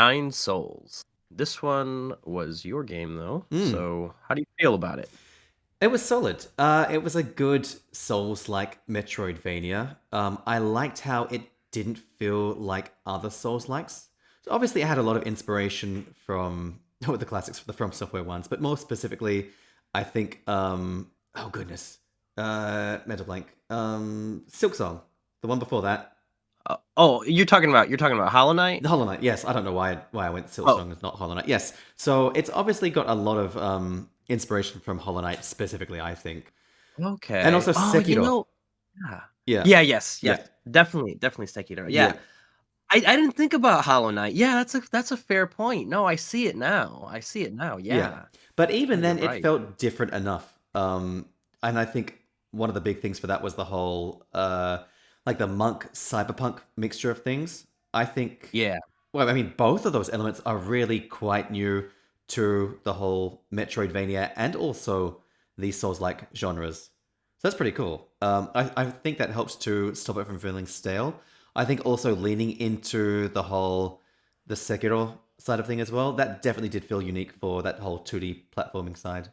Nine Souls. This one was your game, though. Mm. So, how do you feel about it? It was solid. It was a good Souls-like Metroidvania. I liked how it didn't feel like other Souls-likes. So obviously, it had a lot of inspiration from the classics, the From Software ones, but more specifically, I think, oh goodness, mental blank, Silk Song, the one before that. Oh, you're talking about Hollow Knight? The Hollow Knight, yes. I don't know why I went Oh, Silksong and not Hollow Knight. Yes, so it's obviously got a lot of inspiration from Hollow Knight specifically, I think, and okay. also Oh, Sekiro. yeah. Yeah, Yeah, yes, yes. yeah, Definitely Sekiro. Yeah. yeah, I didn't think about Hollow Knight. Yeah, that's a fair point. No, I see it now. I see it now. yeah. Yeah. But No, even you're then, it right. felt different enough. And I think one of the big things for that was the whole like the monk cyberpunk mixture of things. I think, Yeah. well, I mean, both of those elements are really quite new to the whole Metroidvania and also the Souls-like genres. So that's pretty cool. I think that helps to stop it from feeling stale. I think also leaning into the Sekiro side of thing as well. That definitely did feel unique for that whole 2D platforming side.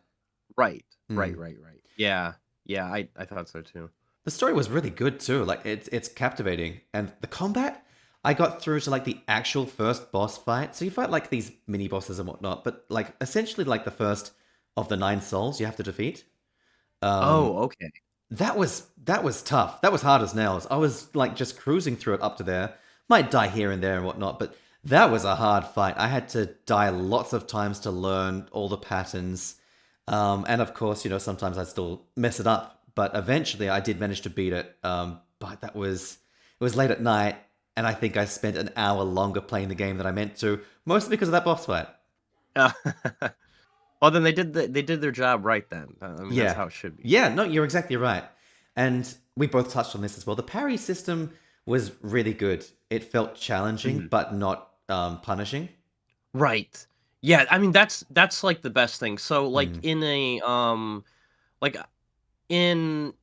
Right. Mm. Right. Yeah. Yeah, I thought so too. The story was really good too. Like it's captivating, and the combat. I got through to like the actual first boss fight. So you fight like these mini bosses and whatnot, but like essentially like the first of the nine souls you have to defeat. Um, Oh, okay. that was tough. That was hard as nails. I was like just cruising through it up to there. Might die here and there and whatnot, but that was a hard fight. I had to die lots of times to learn all the patterns. And of course, sometimes I still mess it up. But eventually I did manage to beat it. But it was late at night, and I think I spent an hour longer playing the game than I meant to, mostly because of that boss fight. Uh, well, then they did their job right then. I mean, that's Yeah. how it should be. Yeah, no, you're exactly right. And we both touched on this as well. The parry system was really good. It felt challenging, Mhm. but not punishing. Right. Yeah, I mean that's like the best thing. So like Mm. in a like in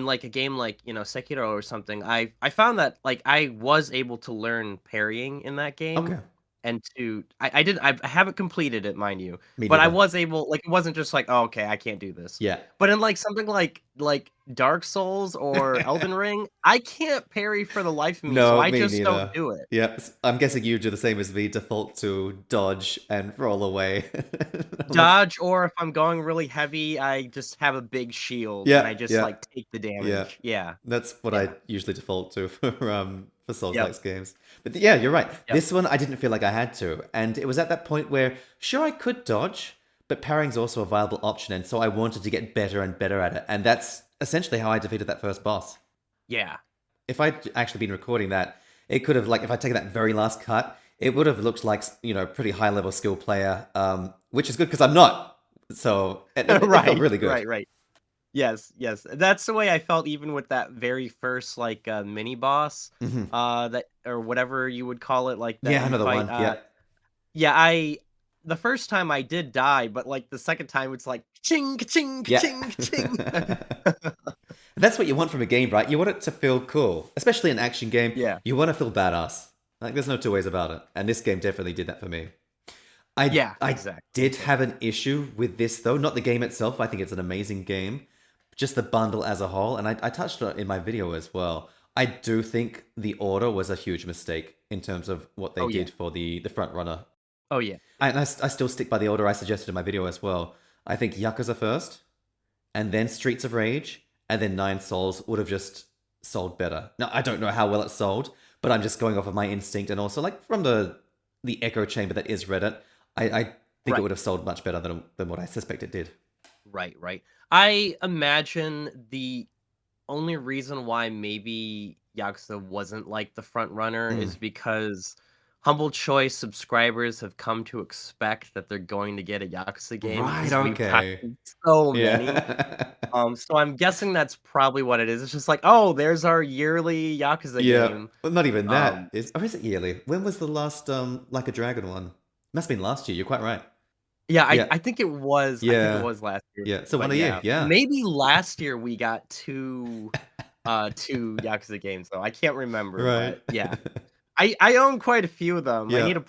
like a game like, Sekiro or something, I found that like I was able to learn parrying in that game Okay. and I haven't completed it, mind you, Me but I neither. was able, like, it wasn't just like, "Oh, okay, I can't do this." Yeah. But in like something like Dark Souls or Elden Ring, I can't parry for the life of me, so No, I me just don't neither. do it. Yeah, I'm guessing you do the same as me, default to dodge and roll away. Dodge, or if I'm going really heavy, I just have a big shield and Yeah, I just, yeah, like, take the yeah. damage. Yeah. That's what I Yeah. usually default to for Yep. Souls-like games. But yeah, you're right. Yep. This one I didn't feel like I had to, and it was at that point where sure I could dodge, but parrying's also a viable option, and so I wanted to get better and better at it, and that's essentially how I defeated that first boss. Yeah. If I'd actually been recording that, it could have like if I'd taken that very last cut, it would have looked like pretty high level skill player, which is good because I'm not. So it felt Right, really good. right. Yes. That's the way I felt even with that very first, like, mini boss, Hmm. that or whatever you would call it, like, that Yeah, you another fight, one. Yeah, yeah, the first time I did die, but, like, the second time it's like, "Ching, ching, yeah. ching, ching." That's what you want from a game, right? You want it to feel cool, especially an action game. Yeah. You want to feel badass. Like there's no two ways about it, and this game definitely did that for me. I Yeah, I did exactly. have an issue with this though, not the game itself. I think it's an amazing game, just the bundle as a whole. And I touched on it in my video as well. I do think the order was a huge mistake in terms of what they Oh, yeah. did for the front runner. Oh, yeah. I still stick by the order I suggested in my video as well. I think Yakuza first, and then Streets of Rage, and then Nine Souls would have just sold better. Now I don't know how well it sold, but I'm just going off of my instinct and also like from the echo chamber that is Reddit. I think it Right. would have sold much better than what I suspect it did. Right. I imagine the only reason why maybe Yakuza wasn't like the front runner Mm. is because Humble Choice subscribers have come to expect that they're going to get a Yakuza game Right. because we've Okay. gotten so many. Yeah. So I'm guessing that's probably what it is. It's just like, oh, there's our yearly Yakuza Yeah. game. Well, not even Um, that. Or is it yearly? When was the last Like a Dragon one? Must have been last year. You're quite right. yeah, Yeah. I think it Yeah. was last year, Yeah. So one but a year. yeah, Yeah. maybe last year we got 2 Yakuza games, though. I can't remember, Right. but yeah. I own quite a few of them. I Yeah. need to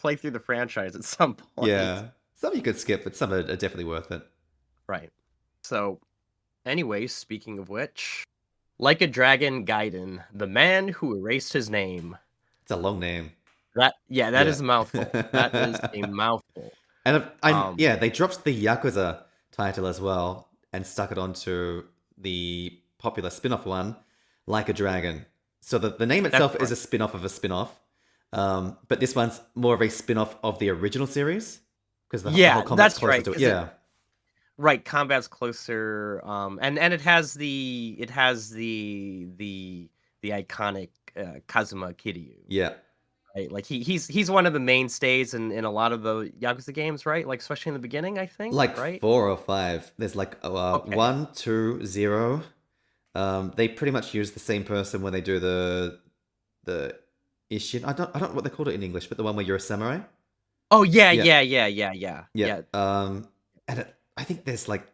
play through the franchise at some point. Yeah. Some you could skip, but some are definitely worth it. Right. So, anyways, speaking of which, Like a Dragon Gaiden, the man who erased his name. It's a long name. That Yeah. is a mouthful. That is a mouthful. Um, Yeah, they dropped the Yakuza title as well and stuck it onto the popular spin-off one, Like a Dragon. So the name that's itself is correct. a spin-off of a spin-off, but this one's more of a spin-off of the original series because the whole Yeah, combat's that's closer right. to it. Because Yeah, right, combat's closer, and it has the iconic Kazuma Kiryu, yeah, right? Like he's one of the mainstays in a lot of the Yakuza games, right? Like especially in the beginning, I think, like right? 4 or 5. There's like Okay. 1, 2, 0. They pretty much use the same person when they do the Ishin. I don't know what they called it in English, but the one where you're a samurai. Oh yeah, Yeah, yeah, yeah, yeah, yeah, yeah. yeah. I think there's like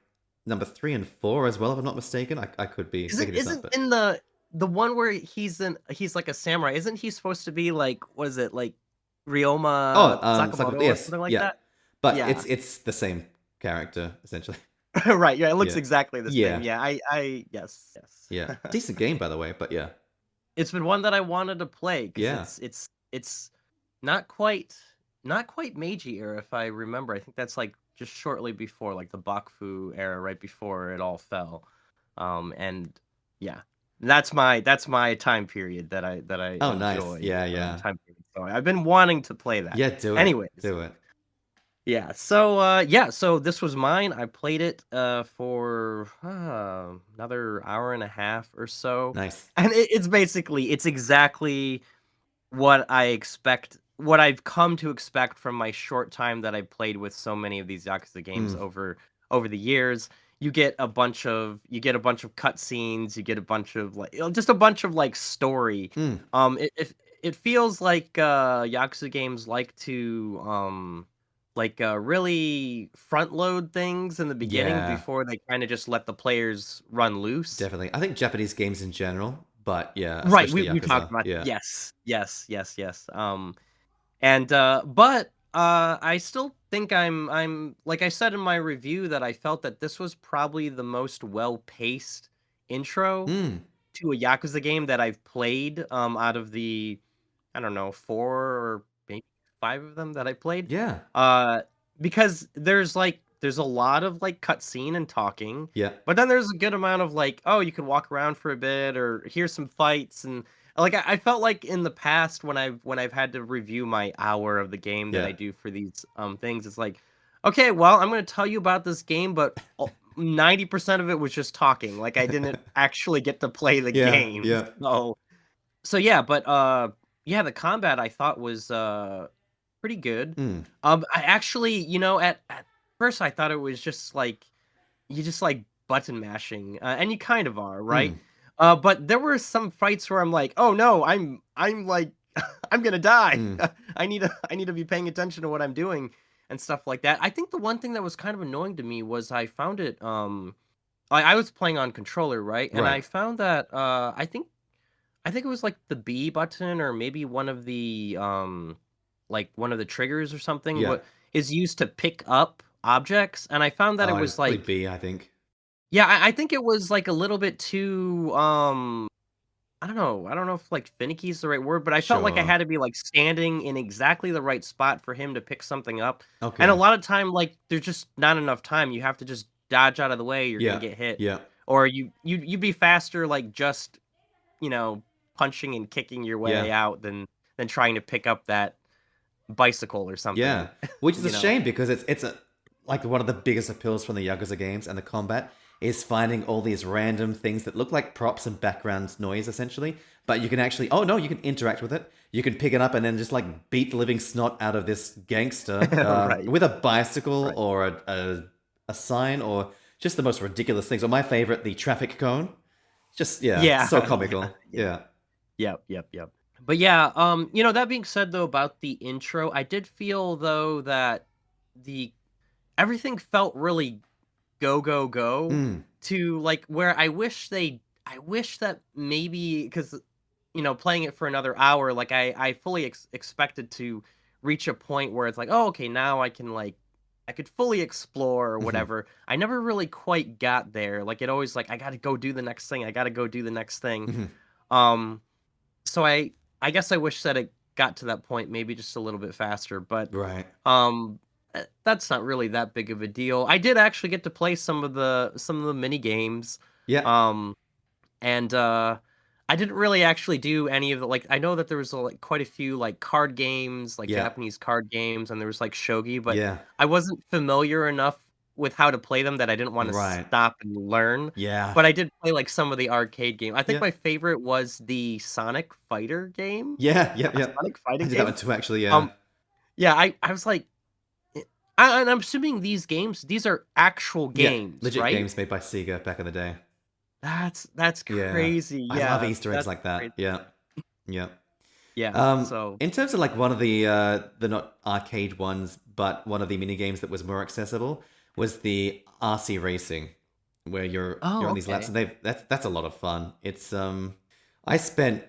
number 3 and 4 as well, if I'm not mistaken. I could be Isn't making this up, isn't but in the one where he's like a samurai? Isn't he supposed to be like what is it like Ryoma Sakamoto or Yes, something like yeah. that? But Yeah. it's the same character essentially. Right, yeah, it looks Yeah, exactly the same. yeah, Yeah, I yes, yeah. yes. Decent game by the way, but yeah, It's been one that I wanted to play because yeah. it's not quite not quite Meiji era if I remember. I think that's like just shortly before like the Bakufu era, right before it all fell. And yeah, that's my time period that I Oh, nice. enjoy. Yeah, yeah, Time period. So I've been wanting to play that. yeah. Do it, Anyways, do it. so this was mine. I played it for another hour and a half or so. Nice. And it's exactly what I've come to expect from my short time that I played with so many of these Yakuza games Mm, over the years. You get a bunch of cutscenes, you get a bunch of like just a bunch of like story. mm. It feels like Yakuza games like to really front load things in the beginning Yeah, before they kind of just let the players run loose. definitely. I think Japanese games in general, but yeah, Right, especially we talked Yakuza. about Yeah. yes, yes, yes, yes. And but I still think I'm like I said in my review that I felt that this was probably the most well-paced intro Mm, to a Yakuza game that I've played out of the I don't know, 4 or maybe 5 of them that I played. yeah, Uh, because there's a lot of, like, cutscene and talking, yeah, but then there's a good amount of, like, oh, you can walk around for a bit or here's some fights, and, like, I felt like in the past when I've had to review my hour of the game that I yeah, do for these, things, it's like, "Okay, well, I'm gonna tell you about this game, but 90% of it was just talking, like, I didn't actually get to play the yeah, game." yeah. So yeah, but yeah, the combat I thought was pretty good. Mm, I actually, at first I thought it was just like you just like button mashing, and you kind of are, right? mm, But there were some fights where I'm like, oh no, I'm like I'm gonna die. mm. I need to be paying attention to what I'm doing and stuff like that. I think the one thing that was kind of annoying to me was I found it I was playing on controller, right? And Right. I found that I think it was like the B button or maybe one of the triggers or something Yeah. what is used to pick up objects, and I found that it Oh, it's was probably like B, I think. yeah, I think it was like a little bit too I don't know if like finicky is the right word, but I felt like I Sure. had to be like standing in exactly the right spot for him to pick something up. And a Okay. lot of time like there's just not enough time. You have to just dodge out of the way, you're gonna Yeah. get hit. Yeah. Or you'd be faster like just you know, punching and kicking your Yeah. way out than trying to pick up that bicycle or Yeah. something, Which is a you know? shame because it's a like one of the biggest appeals from the Yakuza games and the combat is finding all these random things that look like props and background noise essentially, but you can actually oh no, you can interact with it. You can pick it up and then just like beat the living snot out of this gangster Right, with a bicycle right. or a sign or just the most ridiculous things. Or my favorite, the traffic cone. Just yeah, Yeah, so yeah, comical. yeah. Yeah. Yep, yep, yep. But yeah, that being said though about the intro, I did feel though that the everything felt really go, go, go Mm. to like where I wish that maybe because playing it for another hour, like I fully expected to reach a point where it's like, oh, okay, now I can like I could fully explore or Hmm. whatever. I never really quite got there. Like it always like I got to go do the next thing. I got to go do the next thing. Hmm. Um, so I guess I wish that it got to that point maybe just a little bit faster, but Right. um that's not really that big of a deal. I did actually get to play some of the mini games. Yeah. Um and I didn't really actually do any of the like I know that there was like quite a few like card games, like Yeah. Japanese card games, and there was like shogi, but Yeah. I wasn't familiar enough with how to play them that I didn't want to Right. stop and learn. Yeah. But I did play like some of the arcade game. I think Yeah. my favorite was the Sonic Fighter game, Yeah. Yep. Yep. Sonic I fighting did that game. one too, actually. Yeah. Um, yeah, I was like, eh, and I'm assuming these are actual Yeah. games, Legit right? games made by Sega back in the day. That's Yeah. crazy. I love Yeah, Easter eggs that's like that. crazy. Yeah. Yeah. Yeah. So In terms of like one of the not arcade ones, but one of the mini games that was more accessible was the RC racing, where you're oh, on these laps, okay. and that's a lot of fun. It's I spent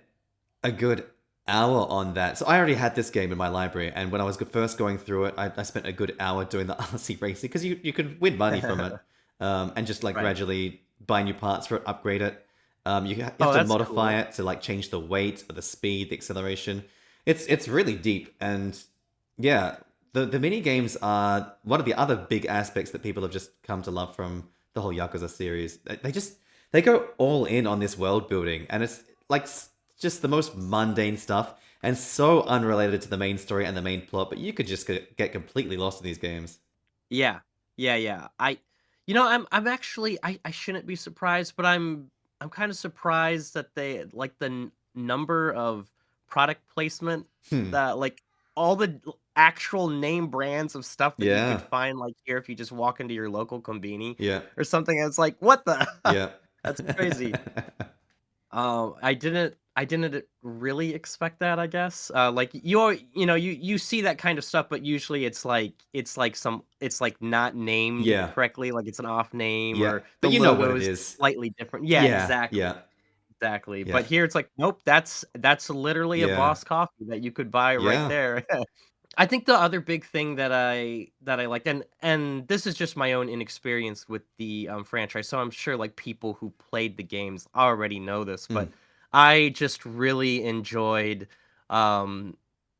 a good hour on that. So I already had this game in my library, and when I was first going through it, I spent a good hour doing the RC racing because you could win money from it, and just like Right. gradually buy new parts for it, upgrade it. You have Oh, to that's modify cool. it to like change the weight, or the speed, the acceleration. It's really deep, and yeah, the mini games are one of the other big aspects that people have just come to love from the whole Yakuza series. They go all in on this world building, and it's like just the most mundane stuff and so unrelated to the main story and the main plot, but you could just get completely lost in these games. Yeah. Yeah, yeah. I'm actually I shouldn't be surprised, but I'm kind of surprised that they like the number of product placement Hmm. that like all the actual name brands of stuff that you could Yeah. find like here if you just walk into your local conveni Yeah. or something. And it's like, what the? Yeah. That's crazy. I didn't really expect that, I guess. Like you see that kind of stuff, but usually it's like not named Yeah. correctly, like it's an off name Yeah. or But the you know what logo it is is. slightly different. Yeah, Yeah. exactly. Yeah. Exactly. Yeah. But here it's like, nope, that's literally a Yeah. Boss coffee that you could buy right Yeah. there. I think the other big thing that I liked, and this is just my own inexperience with the franchise, so I'm sure like people who played the games already know this, Mm. but I just really enjoyed um,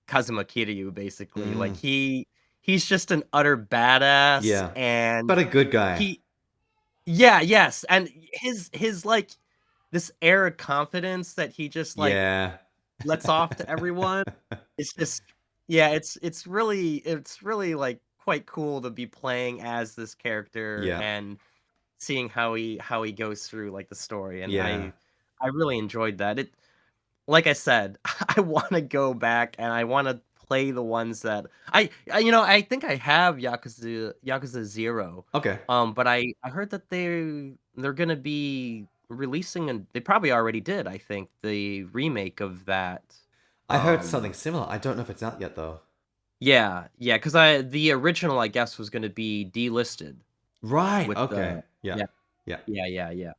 Kazuma Kiryu. Basically, like Mm. he's just an utter badass, Yeah. and But a good guy. he yeah yes, and his like this air of confidence that he just like Yeah. lets off to everyone. It's just yeah, it's really, like, quite cool to be playing as this character Yeah. and seeing how he goes through, like, the story, and Yeah. I really enjoyed that. It like I said, I wanna go back and I wanna play the ones that I think I have Yakuza 0, Okay. but I heard that they're gonna be releasing and they probably already did, I think, the remake of that, I heard something um similar. I don't know if it's out yet though. yeah, yeah, because I the original, I guess, was gonna be delisted Right. with Okay. the Yeah. yeah, Yeah. yeah.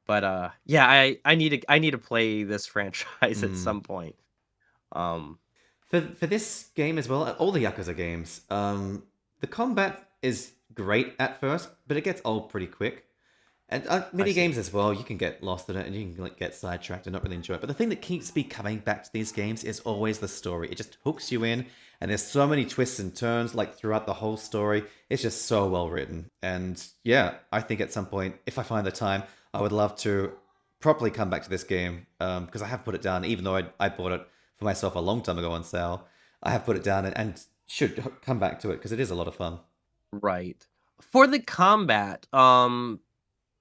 But, yeah, I need to play this franchise at Mm. some point. Um, For this game as well, all the Yakuza games, the combat is great at first, but it gets old pretty quick. And I mini see. games as well, you can get lost in it and you can like get sidetracked and not really enjoy it. But the thing that keeps me coming back to these games is always the story. It just hooks you in, and there's so many twists and turns like throughout the whole story. It's just so well written. And yeah, I think at some point, if I find the time, I would love to properly come back to this game because I have put it down, even though I bought it for myself a long time ago on sale. I have put it down and should come back to it because it is a lot of fun. Right. For the combat,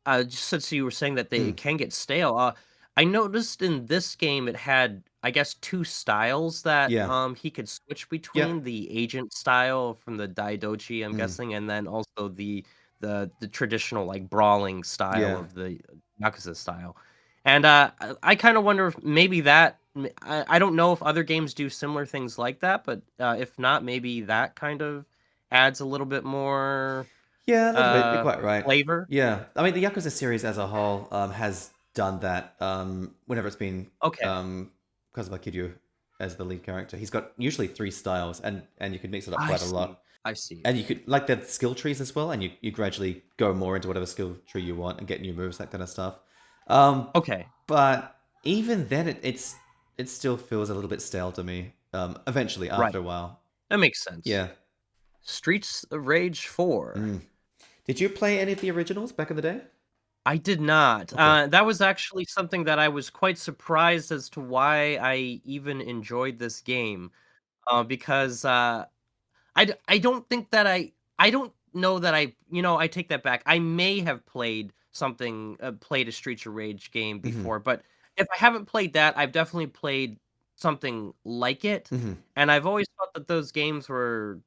just since you were saying that they Hmm. can get stale, I noticed in this game it had, I guess, 2 styles that, Yeah. he could switch Yeah. between, the agent style from the Daidoji, I'm Hmm. guessing, and then also the traditional, like, brawling style Yeah. of the Yakuza style. And, I kinda wonder if maybe I don't know if other games do similar things like that, but, if not, maybe that kind of adds a little bit more, Yeah, a little bit. You're uh, quite right. flavor. Yeah, I mean the Yakuza series as a whole has done that. Whenever it's been Okay. Kazuma Kiryu. as the lead character. He's got usually three styles, and you can mix it up I quite a see. lot. I see. And you could like the skill trees as well, and you gradually go more into whatever skill tree you want and get new moves, that kind of stuff. Um, Okay, but even then, it still feels a little bit stale to me. Eventually, right. after a while, That makes sense. yeah. Streets of Rage 4. Mm. Did you play any of the originals back in the day? I did not. Okay. That was actually something that I was quite surprised as to why I even enjoyed this game. Because I don't think that I don't know that I take that back. I may have played a Streets of Rage game Hmm. before, but if I haven't played that, I've definitely played something like it, Hmm. and I've always thought that those games were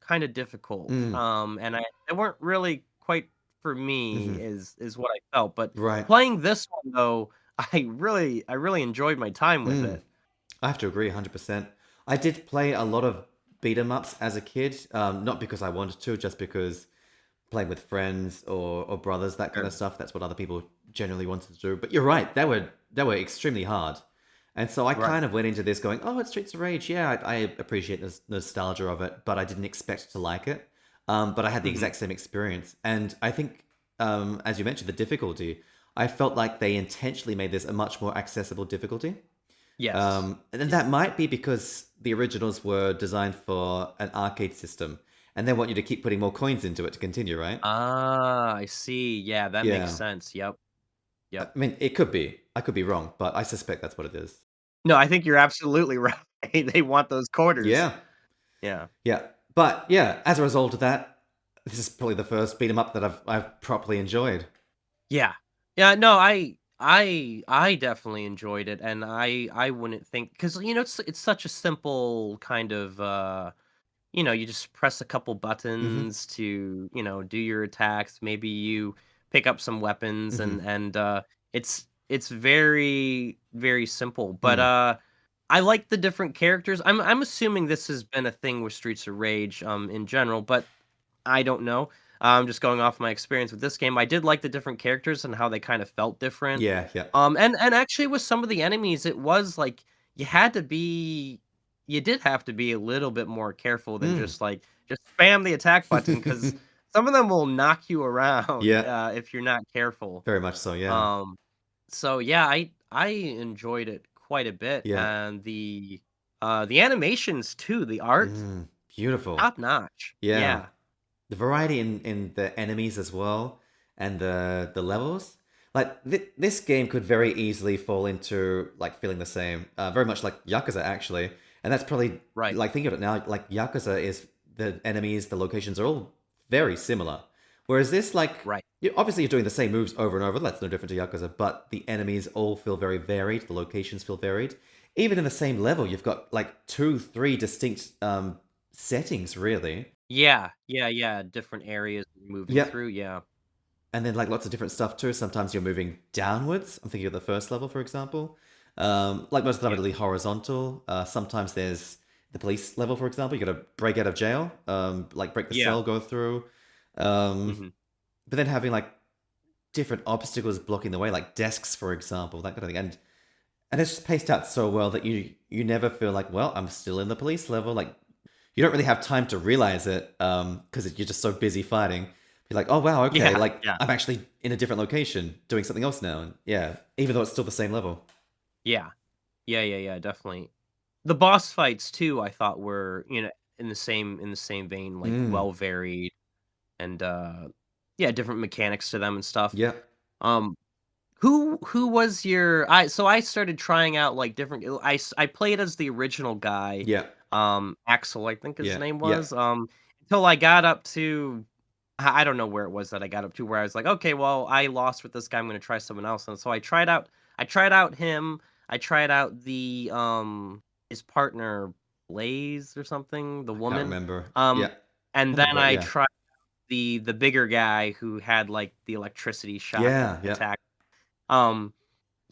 kinda difficult, Mm. and they weren't really quite for me Hmm. is what I felt, but Right. playing this one, though, I really enjoyed my time with Mm. it. I have to agree 100%. I did play a lot of beat 'em ups as a kid, not because I wanted to, just because playing with friends or brothers, that kind of Sure. stuff. That's what other people generally wanted to do. But you're right, they were extremely hard. And so I Right. kind of went into this going, oh, it's Streets of Rage. Yeah, I appreciate the nostalgia of it, but I didn't expect to like it. But I had the Mhm. exact same experience. And I think, as you mentioned, the difficulty, I felt like they intentionally made this a much more accessible difficulty. Yes. And then Yeah. that might be because the originals were designed for an arcade system, and they want you to keep putting more coins into it to continue, right? Ah, I see. Yeah, that makes Yeah. sense. Yep. I Yep. mean, it could be. I could be wrong, but I suspect that's what it is. No, I think you're absolutely right. They want those quarters. Yeah. Yeah. Yeah. But yeah, as a result of that, this is probably the first beat 'em up that I've properly enjoyed. Yeah. Yeah, no, I definitely enjoyed it, and I wouldn't think because it's such a simple kind of, you just press a couple Hmm. buttons to, do your attacks. Maybe you pick up some weapons Hmm. and it's very, very simple. But Mm. I like the different characters. I'm assuming this has been a thing with Streets of Rage in general, but I don't know. I'm just going off my experience with this game. I did like the different characters and how they kind of felt different. Yeah, yeah. And actually with some of the enemies, it was like you had to be you did have to be a little bit more careful than Mm. just spam the attack button because some of them will knock you around Yeah, if you're not careful. very much so, yeah. Um, so yeah, I enjoyed it quite a bit, Yeah. and the animations too, the art Mm. Beautiful. top notch. Yeah. Yeah. The variety in the enemies as well, and the levels. Like this game could very easily fall into like feeling the same, very much like Yakuza actually, and that's probably Right. like thinking of it now. Like Yakuza is the enemies, the locations are all very similar, whereas this Right. obviously you're doing the same moves over and over. That's no different to Yakuza, but the enemies all feel very varied. The locations feel varied. Even in the same level, you've got like two, three distinct settings, really. Yeah, yeah, yeah, different areas you're moving Yep. through, yeah. And then like lots of different stuff too. Sometimes you're moving downwards. I'm thinking of the first level, for example. Like most of the time, Yeah, it'll be horizontal. Sometimes there's the police level, for example. You got to break out of jail, like break the yeah, cell, go through. Um, mhm. but then having like different obstacles blocking the way, like desks, for example, that kind of thing. And it's just paced out so well that you never feel like, well, I'm still in the police level. Like you don't really have time to realize it because you're just so busy fighting. You're like, oh wow, okay, Yeah, like yeah, I'm actually in a different location doing something else now. And yeah, even though it's still the same level. yeah. Yeah, yeah, yeah, definitely. The boss fights too, I thought were, in the same vein, like, Mm, well varied and, yeah, different mechanics to them and stuff. yeah, Um, who was your I started trying out, like, different I played as the original guy, yeah, Axel, I think his yeah, name yeah. was, until I got up to I don't know where it was that I got up to where I was like, "Okay, well, I lost with this guy, I'm gonna try someone else," and so I tried out him, I tried out his partner, Blaze or something, the I can't woman, remember. um, Yeah, and I know, then but I yeah, tried the bigger guy who had, like, the electricity shot yeah, yeah. attack. Um,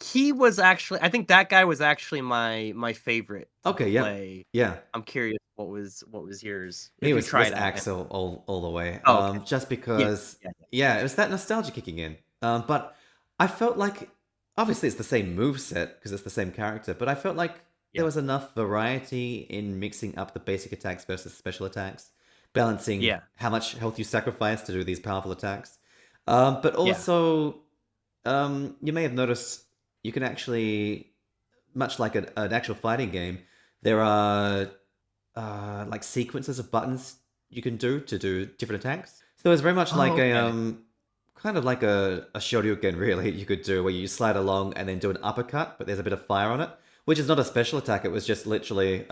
he was actually I think that guy was actually my favorite to Okay, yep, play. yeah. I'm curious what was yours, Me if you was tried out him. Axel all the way. Oh, okay. Just Yeah, because, yeah, yeah, it was that nostalgia kicking in. But I felt like obviously it's the same move set because it's the same character, but I felt like there Yeah. was enough variety in mixing up the basic attacks versus special attacks, balancing Yeah. how much health you sacrifice to do these powerful attacks. But Yeah. also, you may have noticed you can actually, much like an actual fighting game, there are like sequences of buttons you can do to do different attacks. So it's very much like Oh, a okay. kind of like a Shoryuken really you could do where you slide along and then do an uppercut, but there's a bit of fire on it, which is not a special attack. It was just literally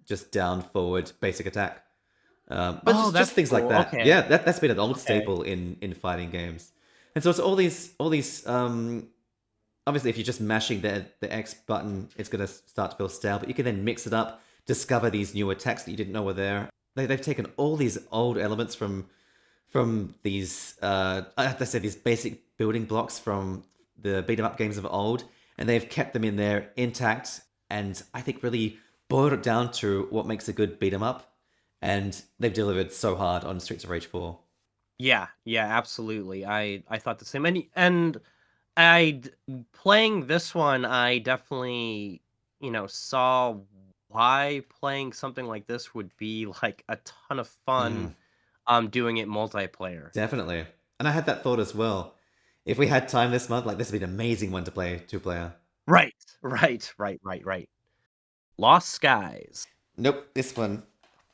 just down forward basic attack. But Oh, just that's things like cool. that. Okay. Yeah, that's been an old Okay. staple in fighting games. And so it's all these obviously, if you're just mashing the X button, it's going to start to feel stale. But you can then mix it up, discover these new attacks that you didn't know were there. They've taken all these old elements from these, I have to say, these basic building blocks from the beat 'em up games of old, and they've kept them in there intact. And I think really boiled it down to what makes a good beat 'em up. And they've delivered so hard on Streets of Rage 4. Yeah, yeah, absolutely. I thought the same. And I playing this one, I definitely, saw why playing something like this would be like a ton of fun Mm, doing it multiplayer. definitely. And I had that thought as well. If we had time this month, like this would be an amazing one to play two player. Right. Right. Lost Skies. Nope, this one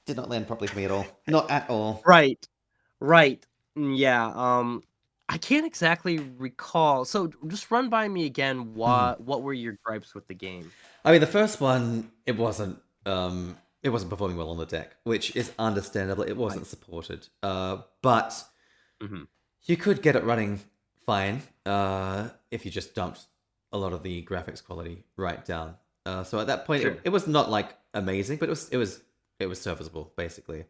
did not land properly for me at all. Not at all. Right. Right. Yeah, I can't exactly recall. So just run by me again Mhm. what were your gripes with the game? I mean, the first one, it wasn't performing well on the deck, which is understandable. It Right. wasn't supported, but Mhm. you could get it running fine if you just dumped a lot of the graphics quality right down. So at that point, Sure. it was not like amazing, but it was serviceable basically.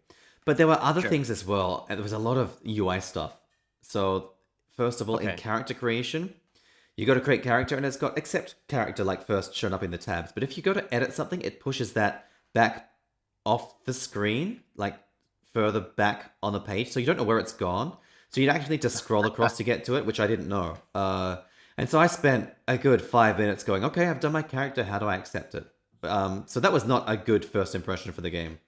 But there were other Sure. things as well, and there was a lot of UI stuff. So first of all, in Okay. character creation, you go to create character, and it's got accept character like first shown up in the tabs. But if you go to edit something, it pushes that back off the screen, like further back on the page, so you don't know where it's gone. So you'd actually need to scroll across to get to it, which I didn't know. And so I spent a good 5 minutes going, okay, I've done my character. How do I accept it? So that was not a good first impression for the game.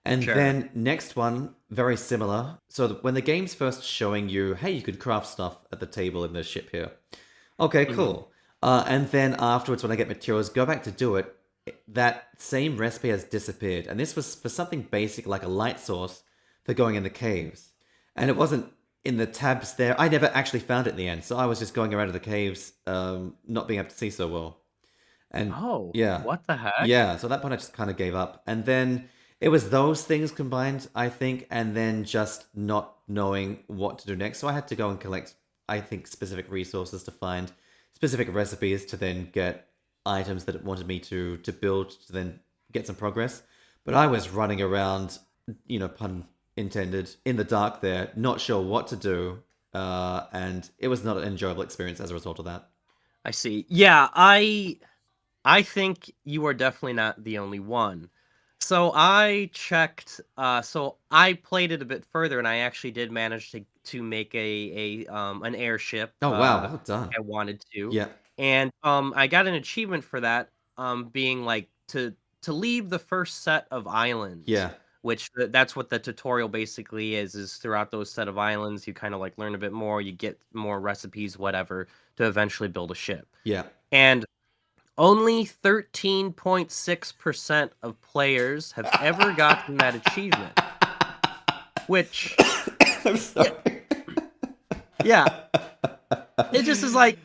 And Sure. then next one, very similar. So when the game's first showing you, hey, you could craft stuff at the table in the ship here. Okay, Mhm. cool. And then afterwards, when I get materials, go back to do it. That same recipe has disappeared. And this was for something basic like a light source for going in the caves. And it wasn't in the tabs there. I never actually found it in the end. So I was just going around to the caves, not being able to see so well. And Oh, yeah, what the heck? yeah. So at that point, I just kind of gave up. And then it was those things combined, I think, and then just not knowing what to do next. So I had to go and collect, I think, specific resources to find specific recipes to then get items that it wanted me to build to then get some progress. But I was running around, pun intended, in the dark there, not sure what to do. And it was not an enjoyable experience as a result of that. I see. Yeah, I think you are definitely not the only one. So I checked so I played it a bit further and I actually did manage to make a an airship Oh, wow. Well done. like I wanted to. Yeah. And I got an achievement for that being like to leave the first set of islands, Yeah. which that's what the tutorial basically is throughout those set of islands you kind of like learn a bit more, you get more recipes whatever to eventually build a ship. Yeah. And only 13.6% of players have ever gotten that achievement, which I'm yeah, sorry. yeah, it just is like,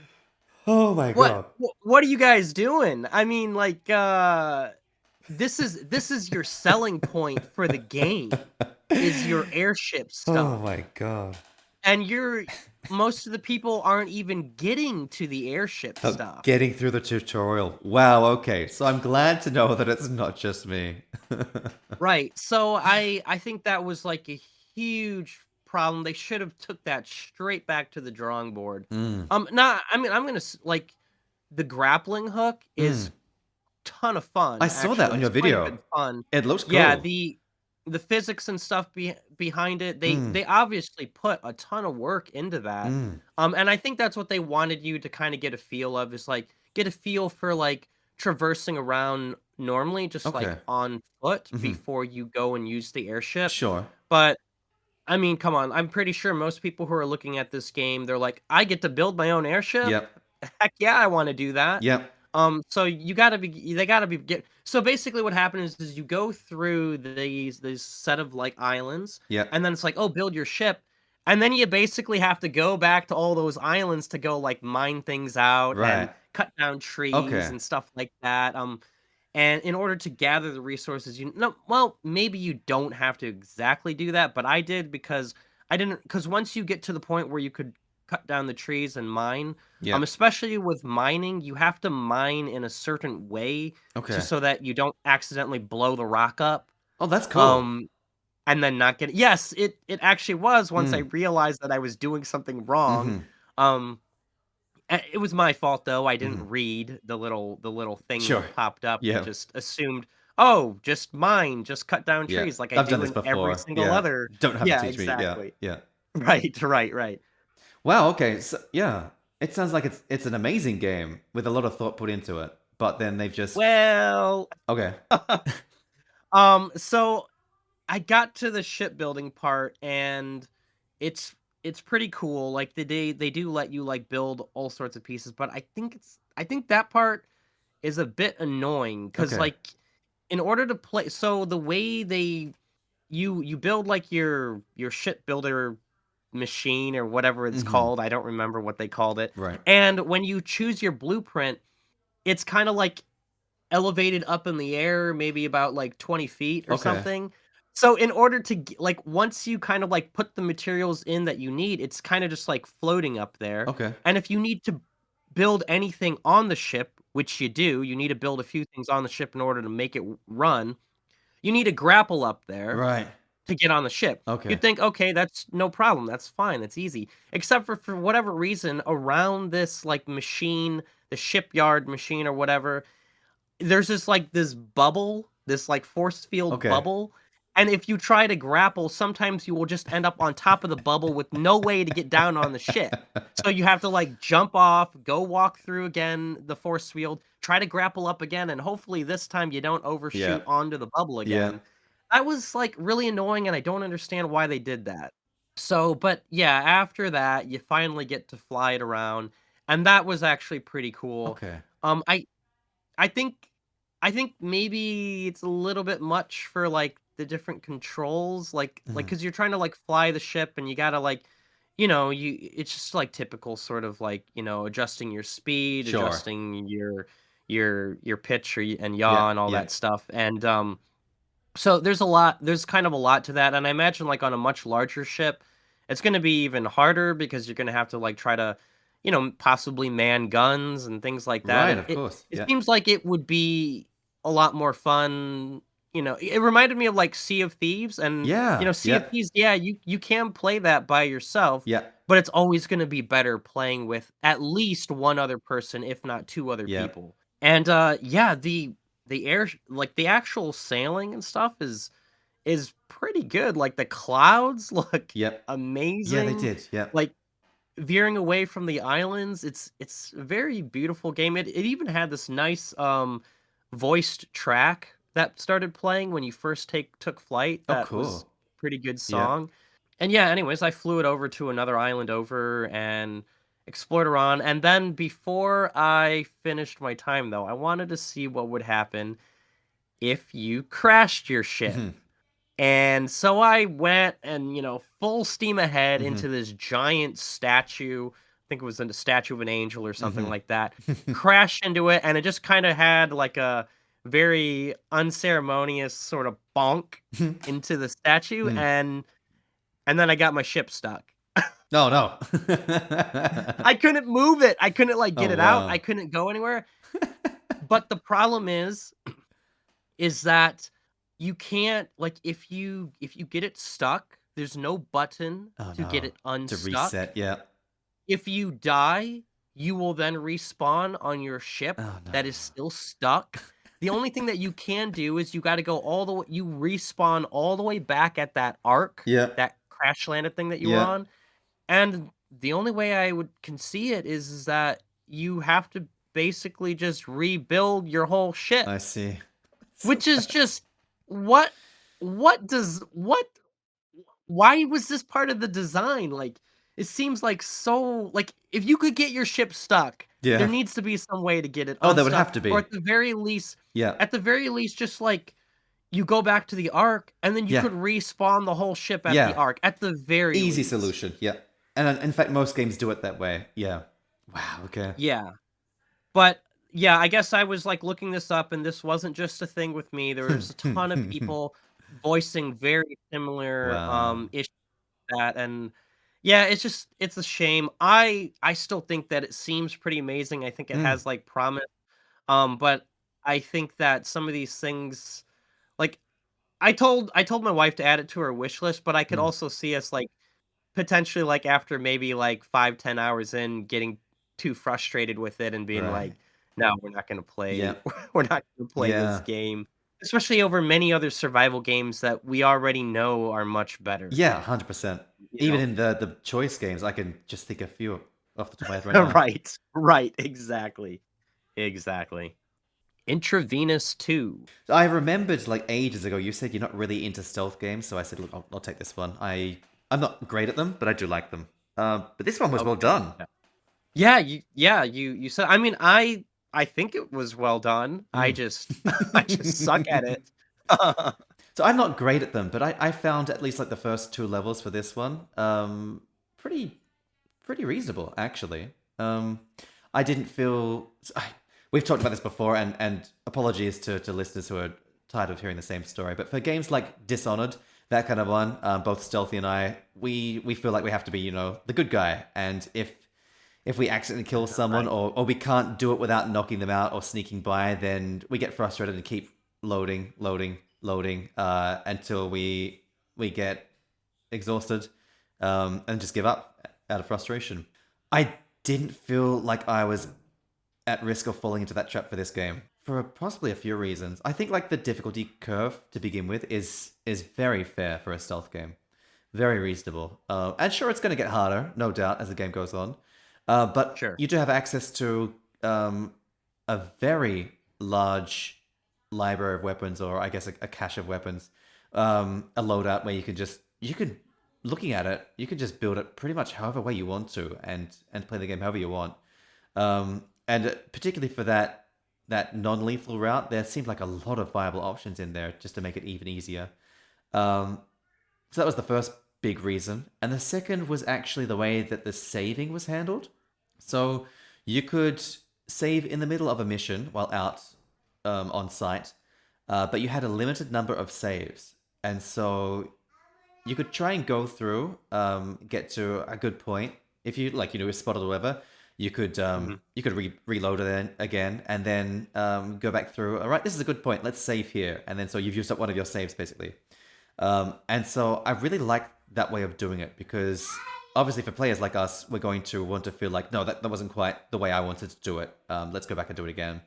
Oh my god. what are you guys doing? I mean, like, this is your selling point for the game, is your airship Oh stuff, my god. and most of the people aren't even getting to the airship Oh, stuff. getting through the tutorial. Wow, okay. So I'm glad to know that it's not just me. Right. So I think that was like a huge problem. They should have took that straight back to the drawing board. Mm, Not I mean I'm gonna like the grappling hook mm. is ton of fun. I saw that Actually, on it's your quite a video. bit of fun. It looks Yeah, cool. the physics and stuff behind it. They Mm, they obviously put a ton of work into that. mm. And I think that's what they wanted you to kind of get a feel of is like get a feel for like traversing around normally, just like Okay. on foot Hmm. before you go and use the airship. Sure. But I mean, come on, I'm pretty sure most people who are looking at this game, they're like, I get to build my own airship. Yep. Heck yeah, I want to do that. Yep. So you gotta be, they gotta be get. So basically, what happens is you go through these set of like islands, Yep. and then it's like, oh, build your ship, and then you basically have to go back to all those islands to go like mine things out and Right. cut down trees Okay. and stuff like that. And in order to gather the resources, you no, well, maybe you don't have to exactly do that, but I did because I didn't because once you get to the point where you could cut down the trees and mine, Yep. especially with mining, you have to mine in a certain way to Okay. so that you don't accidentally blow the rock up. Oh, that's cool. Um, and then not get yes, it actually was once I Mm. realized that I was doing something wrong. Hmm. Um, it was my fault though. I didn't Hmm. read the little thing Sure. that popped up and Yeah. just assumed, "Oh, just mine, just cut down Yeah. trees like I I've done do this in every before. single Yeah. other." Don't have to Yeah, teach me. Yeah. exactly. Yeah. Right, right, right. Wow. Okay. So yeah, it sounds like it's an amazing game with a lot of thought put into it. But then they've just Well, okay. so I got to the shipbuilding part and it's pretty cool. Like they do let you like build all sorts of pieces, but I think that part is a bit annoying because Okay. like in order to play, so the way you build like your shipbuilder machine or whatever it's Hmm. called. I don't remember what they called it. Right. And when you choose your blueprint, it's kind of like elevated up in the air, maybe about like 20 feet or Okay. something. So in order to like once you kind of like put the materials in that you need, it's kind of just like floating up there. Okay. And if you need to build anything on the ship, which you do, you need to build a few things on the ship in order to make it run. You need a grapple up there Right. to get on the ship. Okay. You'd think, okay, that's no problem. That's fine. That's easy. Except for whatever reason, around this like machine, the shipyard machine or whatever, there's this bubble, this, like, force field Okay. bubble, and if you try to grapple, sometimes you will just end up on top of the bubble with no way to get down on the ship. So you have to, like, jump off, go walk through again the force field, try to grapple up again, and hopefully this time you don't Yeah. overshoot onto the bubble Yeah. again. That was, like, really annoying, and I don't understand why they did that. So, but yeah, after that, you finally get to fly it around, and that was actually pretty cool. Okay. Um, I I think I think maybe it's a little bit much for, like, the different controls, like Mhm. because 'cause you're trying to, like, fly the ship and you gotta, like, you it's just, like, typical sort of, like, adjusting your speed, Sure. adjusting your pitch or and Yeah. yaw and all Yeah. that stuff, and, so there's kind of a lot to that, and I imagine, like, on a much larger ship, it's gonna be even harder because you're gonna have to, like, try to, possibly man guns and things like that, Right. and Of it course. it Yeah. seems like it would be a lot more fun, it reminded me of, like, Sea of Thieves, and, Yeah. Sea of Yep. Thieves, yeah, you can play that by yourself, Yep. but it's always gonna be better playing with at least 1 other person, if not 2 other Yep. people, and, yeah, the air like, the actual sailing and stuff is pretty good, like, the clouds look Yep. Yeah. They amazing, did. Yep. like, veering away from the islands, it's a very beautiful game, it even had this nice, voiced track that started playing when you first took flight Oh, that was cool. pretty good Yeah. song, and yeah, anyways, I flew it over to another island over and explored around, and then before I finished my time, though, I wanted to see what would happen if you crashed your ship. Mhm. And so I went and, full steam ahead Mhm. into this giant statue. I think it was a statue of an angel or something Mhm. like that. Crashed into it, and it just kind of had like a very unceremonious sort of bonk into the statue, Mm. and then I got my ship stuck. Oh no. I couldn't move it. I couldn't like get Oh it out. I wow. couldn't go anywhere. But the problem is that you can't like if you get it stuck, there's no button Oh to get no. it To unstuck. reset. Yeah. If you die, you will then respawn on your ship Oh no. that is still stuck. The only thing that you can do is you gotta go all the way you respawn all the way back at that arc, Yep. that crash landed thing that you were Yep. on, and the only way I would can see it is that you have to basically just rebuild your whole ship, I see. So which is bad. just what what why was this part of the design? Like, it seems like so like, if you could get your ship stuck, there Yeah. needs to be some way to get it Oh, there would unstuck, have to or be. Yeah. at the very least, just, like, you go back to the Ark, and then you Yeah. could respawn the whole ship at the Yeah. Ark, at the very Easy least. solution. Yeah. And in fact, most games do it that way. Yeah. Wow. Okay. Yeah. But, yeah, I guess I was, like, looking this up, and this wasn't just a thing with me, there was a ton of people voicing very similar, Wow. issues with that, and yeah, it's a shame. I still think that it seems pretty amazing, I think it Mm, has, like, promise, but I think that some of these things like, I told my wife to add it to her wish list, but I could mm. also see us, like, potentially, like, after maybe, like, 5, 10 hours in, getting too frustrated with it and being Right. like, "No, we're not gonna Yeah. play we're not gonna play this Yeah. game," especially over many other survival games that we already know are much better, Yeah. 100%. you Even know? in the choice games, I can just think a few off the top of my head right now. Right, right, exactly, exactly. Intravenous 2. I remembered like ages ago, you said you're not really into stealth games, so I said, look, I'll take this one. I'm not great at them, but I do like them. But this one was well Okay, done. yeah. You said I mean, I think it was well done. I Mm. just I just suck at it. So I'm not great at them, but I found at least like the first two levels for this one pretty pretty reasonable actually. Um, I didn't feel we've talked about this before, and apologies to listeners who are tired of hearing the same story. But for games like Dishonored, that kind of one, both Stealthy and I, we feel like we have to be the good guy, and if we accidentally kill someone, Right. or we can't do it without knocking them out or sneaking by, then we get frustrated and keep loading until we get exhausted, and just give up out of frustration. I didn't feel like I was at risk of falling into that trap for this game for possibly a few reasons. I think like the difficulty curve to begin with is very fair for a stealth game, very reasonable. And sure, it's going to get harder, no doubt, as the game goes on. But Sure. you do have access to a very large library of weapons, or I guess a cache of weapons, a loadout where you can looking at it, you can just build it pretty much however way you want to, and play the game however you want. And particularly for that non-lethal route, there seemed like a lot of viable options in there just to make it even easier. Um, so that was the first big reason. And the second was actually the way that the saving was handled. So you could save in the middle of a mission while out on site, but you had a limited number of saves. And so you could try and go through, get to a good point. If you like, were spotted or whatever, Mhm. you could reload it again, and then go back through. All right, this is a good point. Let's save here, and then so you've used up one of your saves basically. And so I really like that way of doing it, because obviously for players like us, we're going to want to feel like, no, that wasn't quite the way I wanted to do it. Let's go back and do it again.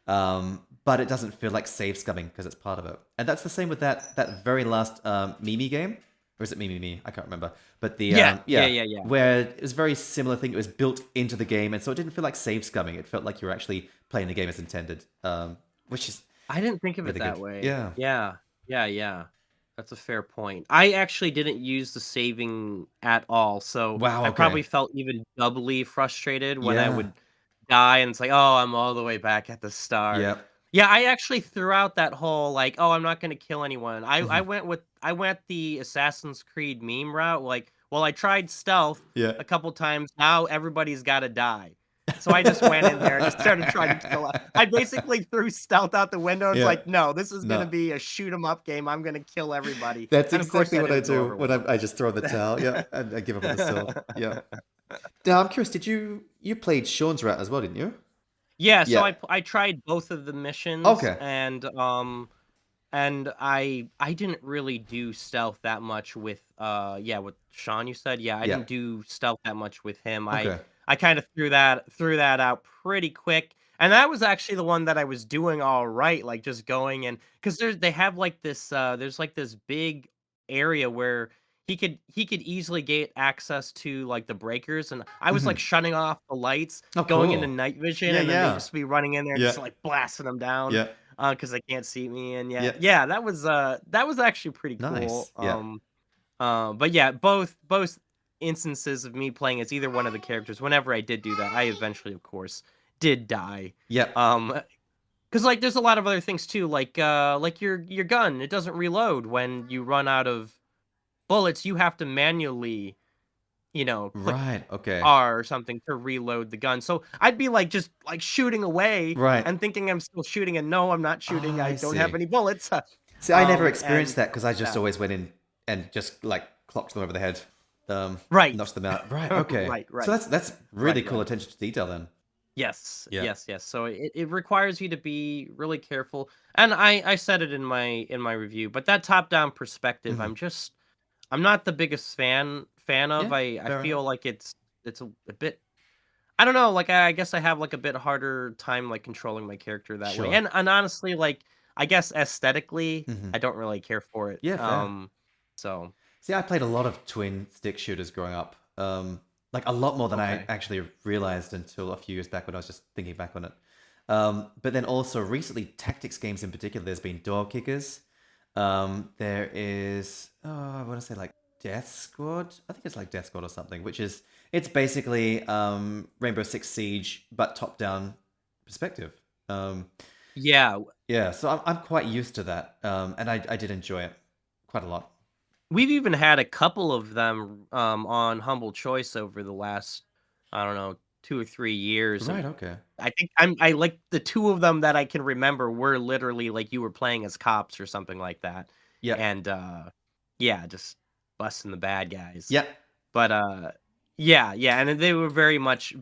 But it doesn't feel like save scumming because it's part of it. And that's the same with that very last Mimi game. Or is it Mimi? I can't remember. But the Yeah. Yeah, yeah, yeah, yeah. where it was a very similar thing. It was built into the game, and so it didn't feel like save scumming. It felt like you were actually playing the game as intended, which is I didn't think of it really that good. way. Yeah. Yeah. Yeah, yeah. That's a fair point. I actually didn't use the saving at all, so Wow. I Okay. probably felt even doubly frustrated when I Yeah. would die and it's like, "Oh, I'm all the way back at the start." Yep. Yeah, I actually threw out that whole, like, "Oh, I'm not gonna kill anyone." Mhm. I went the Assassin's Creed meme route, like, "Well, I tried stealth Yeah. a couple times, now everybody's gotta die." So I just went in there and just started trying to kill I basically threw stealth out the window, it's Yeah. like, "No, this is gonna No. be a shoot 'em up game, I'm gonna kill everybody." That's And of course exactly that what I didn't go do over when well. I just throw the towel. Yeah, and I give up on the stealth. Yeah. Now I'm curious. Did you played Sean's route as well? Didn't you? Yeah, so Yeah. I tried both of the missions, Okay. and I didn't really do stealth that much with, yeah, with Sean, you said? Yeah, I Yeah. didn't do stealth that much with him. Okay. I kinda threw that out pretty quick, and that was actually the one that I was doing alright, like, just going and 'cause they have, like, this, there's, like, this big area where he could easily get access to like the breakers, and I was like Mhm. shutting off the lights, Oh, going into cool. night vision, Yeah, and then they yeah. just be running in there, Yeah. just like blasting them down, Yeah. because they can't see me. And yeah, Yeah. yeah, that was actually pretty cool. Nice. Yeah. But yeah, both instances of me playing as either one of the characters. Whenever I did do that, I eventually, of course, did die. Yep. Because like there's a lot of other things too, like your gun, it doesn't reload when you run out of bullets. You have to manually, click Right. Okay. R or something to reload the gun. So I'd be like just like shooting away Right. and thinking I'm still shooting, and no, I'm not shooting. I I don't have see. any bullets. See, I never And experienced that because I just yeah, always went in and just like clocked them over the head, right, notched them out. Right. Okay. right, So right, that's really right, cool right. attention to detail then. Yes, Yeah. yes, yes. So it requires you to be really careful. And I said it in my review, but that top down perspective, Hmm. I'm not the biggest fan of. Yeah. I Fair enough. feel like it's a bit, I don't know, like I guess I have like a bit harder time like controlling my character that way. Sure. And honestly, like I guess aesthetically, Hmm. I don't really care for it. Yeah. Fair. So See, I played a lot of twin stick shooters growing up. Like a lot more than I okay. actually realized until a few years back when I was just thinking back on it. But then also recently, tactics games in particular, there's been door kickers. There is, I want to say like Death Squad. I think it's like Death Squad or something, which is it's basically Rainbow Six Siege but top down perspective. Um, Yeah, yeah, so I'm quite used to that, and I did enjoy it quite a lot. we've even had a couple of them on Humble Choice over the last, I don't know, 2 or 3 years, Right. and Okay. I like the two of them that I can remember were literally like you were playing as cops or something like that, Yep. and yeah, just busting the bad guys. Yep. But yeah, yeah, and they were very much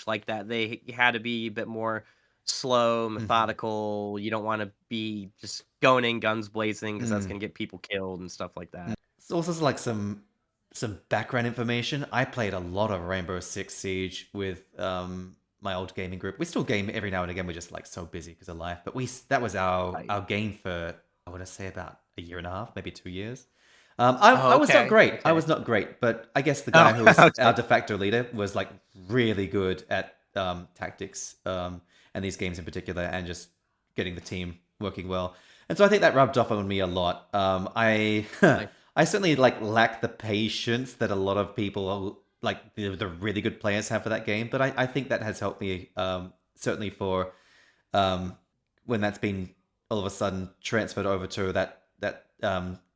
like that. They had to be a bit more slow, Hmm. methodical. You don't want to be just going in guns blazing because that's Mm. gonna get people killed and stuff like that. It's also like some background information. I played a lot of Rainbow Six Siege with my old gaming group. We still game every now and again. We're just like so busy because of life. But that was Right. our game for I want to say about a year and a half, maybe 2 years. Oh, I was not okay, great. I okay. was not great, but I guess the Oh, guy who was our okay. de facto leader was like really good at tactics and these games in particular, and just getting the team working well. And so I think that rubbed off on me a lot. I Nice. I certainly like lack the patience that a lot of people like the really good players have for that game, but I think that has helped me certainly for um, when that's been all of a sudden transferred over to that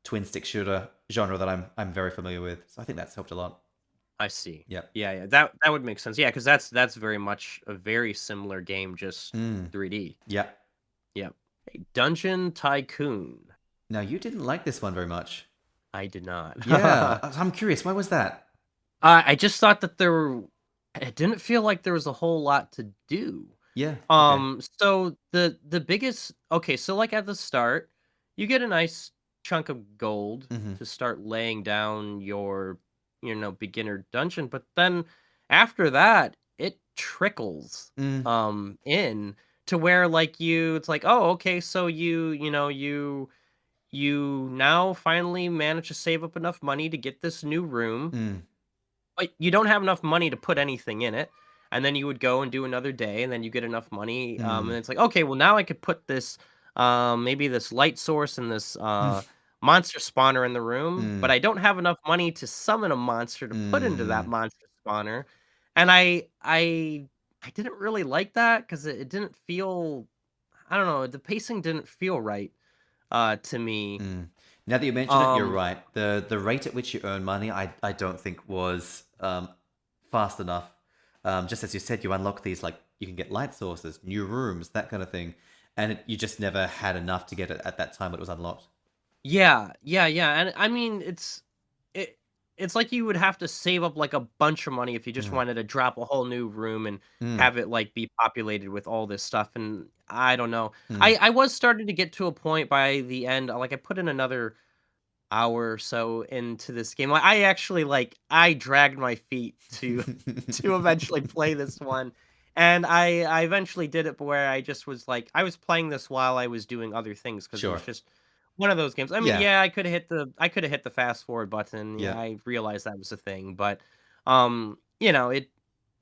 twin stick shooter genre that I'm very familiar with. So I think that's helped a lot. I see. Yep. Yeah, yeah, that would make sense. Yeah, because that's very much a very similar game, just Mm. 3D. Yep. Yep. Hey, Dungeon Tycoon. Now you didn't like this one very much. I did not. Yeah, I'm curious. Why was that? I just thought that it didn't feel like there was a whole lot to do. Yeah. Okay. So the biggest, okay, so like at the start, you get a nice chunk of gold Mm-hmm. to start laying down your, beginner dungeon, but then after that, it trickles Mm. in to where like it's like, oh, okay, so you now finally manage to save up enough money to get this new room, Mm. but you don't have enough money to put anything in it. And then you would go and do another day, and then you get enough money. And Mm. it's like, okay, well now I could put this, maybe this light source and this monster spawner in the room, but Mm. I don't have enough money to summon a monster to put into that Mm. monster spawner. And I didn't really like that because it didn't feel, I don't know, the pacing didn't feel right to me. Mm. Now that you mention it, you're Um, right. The rate at which you earn money, I don't think was fast enough. Just as you said, you unlock these like you can get light sources, new rooms, that kind of thing, and you just never had enough to get it at that time when it was unlocked. Yeah, yeah, yeah, and I mean, it it's like you would have to save up, like, a bunch of money if you just Mm. wanted to drop a whole new room and Mm. have it, like, be populated with all this stuff, and I don't know. Mm. I was starting to get to a point by the end, like, I put in another hour or so into this game. Like, I actually, like, I dragged my feet to to eventually play this one, and I eventually did it, but where I just was like I was playing this while I was doing other things because it was Sure. just One of those games. I mean, Yeah, yeah, I could have hit the fast forward button. Yeah, yeah, I realized that was a thing, but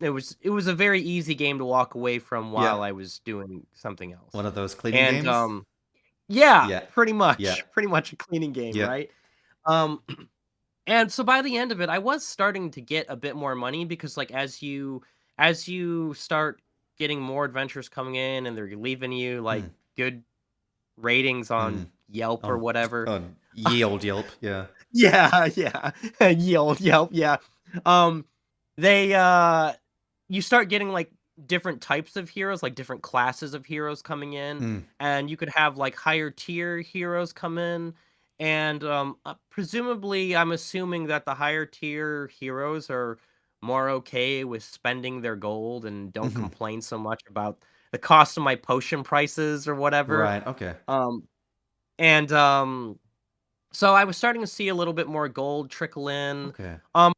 it was a very easy game to walk away from yeah. while I was doing something else. One of those cleaning And games. yeah, Yeah, yeah, pretty much a cleaning game, yeah. right? Um and so by the end of it, I was starting to get a bit more money because like as you start getting more adventures coming in and they're leaving you like Mm, good ratings on mm. Yelp or On whatever. on ye old Yelp. Yeah. Yeah, yeah. Yelp, yeah. Um, they you start getting like different types of heroes, like different classes of heroes coming in, Mm, and you could have like higher tier heroes come in, and presumably, I'm assuming that the higher tier heroes are more okay with spending their gold and don't hmm. complain so much about the cost of my potion prices or whatever. Right. Okay. Um, and so I was starting to see a little bit more gold trickle in. Okay. Um,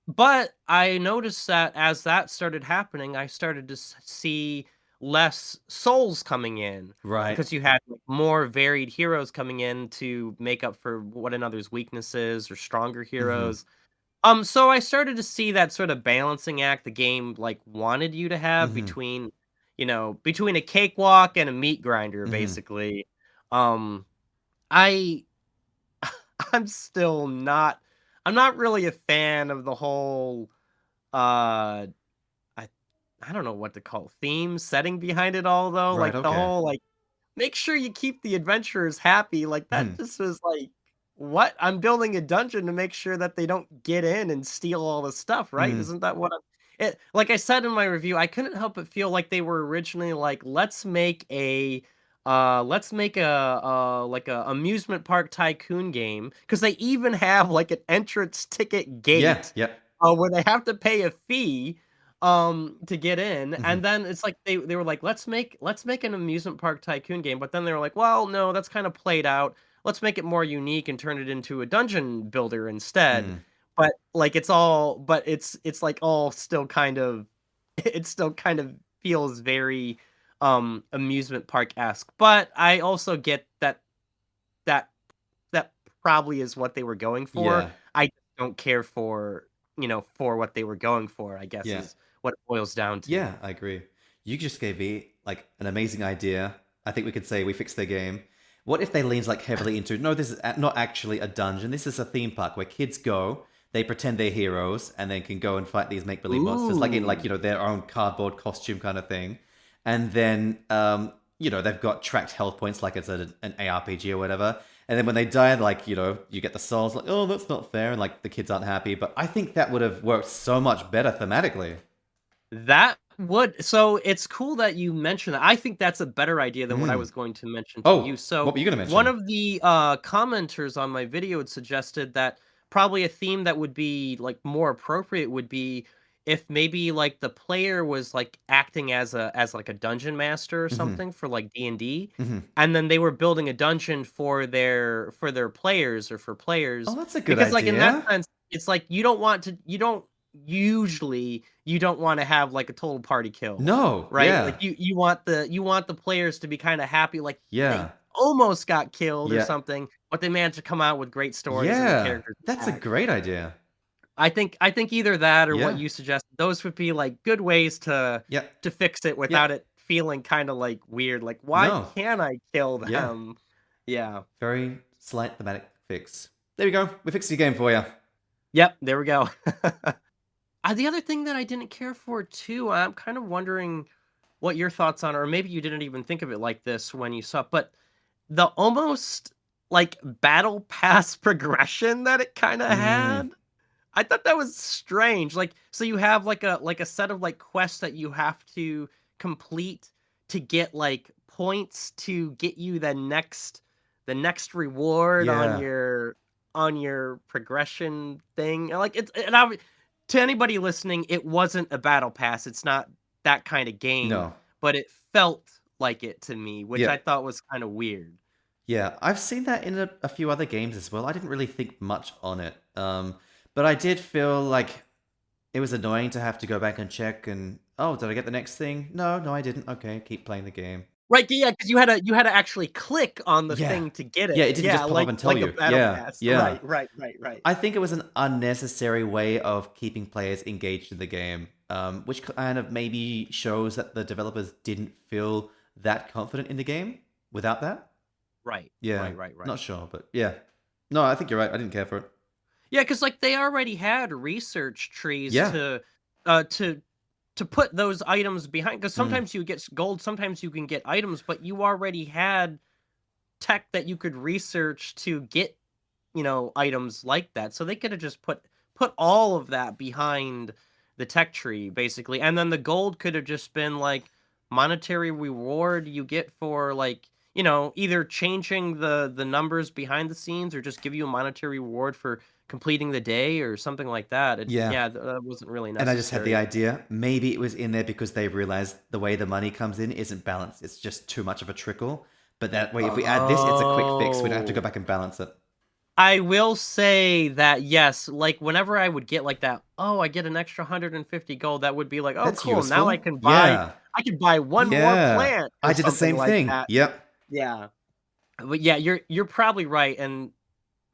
but I noticed that as that started happening, I started to see less souls coming in Right. because you had like, more varied heroes coming in to make up for one another's weaknesses or stronger Hmm. heroes. So I started to see that sort of balancing act the game like wanted you to have Hmm. between, between a cakewalk and a meat grinder, Hmm. basically. Um, I I'm still not I'm not really a fan of the whole, I I don't know what to call theme, setting behind it all though, Right. like, the Okay. whole, like, "Make sure you keep the adventurers happy," like, that Hmm. just was like, "What? I'm building a dungeon to make sure that they don't get in and steal all the stuff, right? Hmm. Isn't that what I'm?" Like I said in my review, I couldn't help but feel like they were originally like, let's make like, a amusement park tycoon game because they even have, like, an entrance ticket Yeah. gate, Yep. where they have to pay a fee, to get in, Hmm. and then it's like they were like, let's make an amusement park tycoon game," but then they were like, "Well, no, that's kinda played out. Let's make it more unique and turn it into a dungeon builder instead." Mm. But, like, it's, like, all still kind of it still kind of feels very, amusement park-esque, but I also get that that probably is what they were going for. Yeah. I just don't care for what they were going for, I guess, Yeah. is what it boils down Yeah, to. I agree. You just gave me like an amazing idea. I think we could say we fixed their game. What if they leans like heavily into no, this is not actually a dungeon. This is a theme park where kids go, they pretend they're heroes, and then can go and fight these make believe monsters, like in like Ooh. their own cardboard costume kind of thing. And then they've got tracked health points like it's an ARPG or whatever. And then when they die, like you get the souls. Like oh, that's not fair, and like the kids aren't happy. But I think that would have worked so much better thematically. That would so it's cool that you mentioned that. I think that's a better idea than what I Mm. was going to mention to you. Oh, So, what were you gonna one mention? of the, commenters on my video had suggested that probably a theme that would be, like, more appropriate would be if maybe, like, the player was, like, acting like, a dungeon master or Hmm. something for, like, D&D, Hmm. and then they were building a dungeon for their players or for Oh, players. that's a good Because, like, in that idea. sense, it's like you don't wanna have, like, a total party kill, No, right? Like, yeah, you want the players to be kinda happy, like, they yeah, almost got killed or yeah, something, but they managed to come out with great stories and the yeah. characters That's a back. great idea. I think either that or what Yeah, you suggested, those would be, like, good ways yeah, to fix it yeah. without it feeling kinda, like, weird, like, "Why No, can't I kill yeah. them?" Yeah. Very slight thematic fix. There we go. We fixed your game for you. Yep, there we go. The other thing that I didn't care for too, I'm kind of wondering what your thoughts on, or maybe you didn't even think of it like this when you saw it, but the almost like battle pass progression that it kind of Mm, had, I thought that was strange. Like, so you have like a set of like quests that you have to complete to get like points to get you the next reward yeah. on your progression thing. Like to anybody listening, it wasn't a battle pass. It's not that kind of game, No. but it felt like it to me, which I Yep. thought was kind of weird. Yeah, I've seen that in a few other games as well. I didn't really think much on it. But I did feel like it was annoying to have to go back and check and oh, did I get the next thing? No, no, I didn't. Okay, keep playing the game. Right, yeah, because you had to actually click on the Yeah. thing to get Yeah, it. it didn't Yeah, just pop up and tell like a you. battle Yeah, pass. yeah. Right, right, right, right. I think it was an unnecessary way of keeping players engaged in the game, which kind of maybe shows that the developers didn't feel that confident in the game without that. Right, Yeah, right, right, not right. sure, but yeah. No, I think you're right. I didn't care for it. Yeah, because like, they already had research trees Yeah. uh, to to put those items behind. Because Mm. sometimes you get gold, sometimes you can get items, but you already had tech that you could research to get, items like that. So they could have just put all of that behind the tech tree, basically. And then the gold could have just been like monetary reward you get for like, either changing the numbers behind the scenes or just give you a monetary reward for completing the day or something like that. Yeah. That wasn't really And I just had the necessary. idea. Maybe it was in there because they realized the way the money comes in isn't balanced. It's just too much of a trickle. But that way, if we add this, it's a quick fix. We don't have to go Oh. back and balance it. I will say that yes, like whenever I would get like that, oh, I get an extra 150 gold, that would be like, oh, That's cool. Now useful. Yeah. I can buy one more Yeah. plant or I did the something same like thing. that. Yep. Yeah. But yeah, you're probably right. And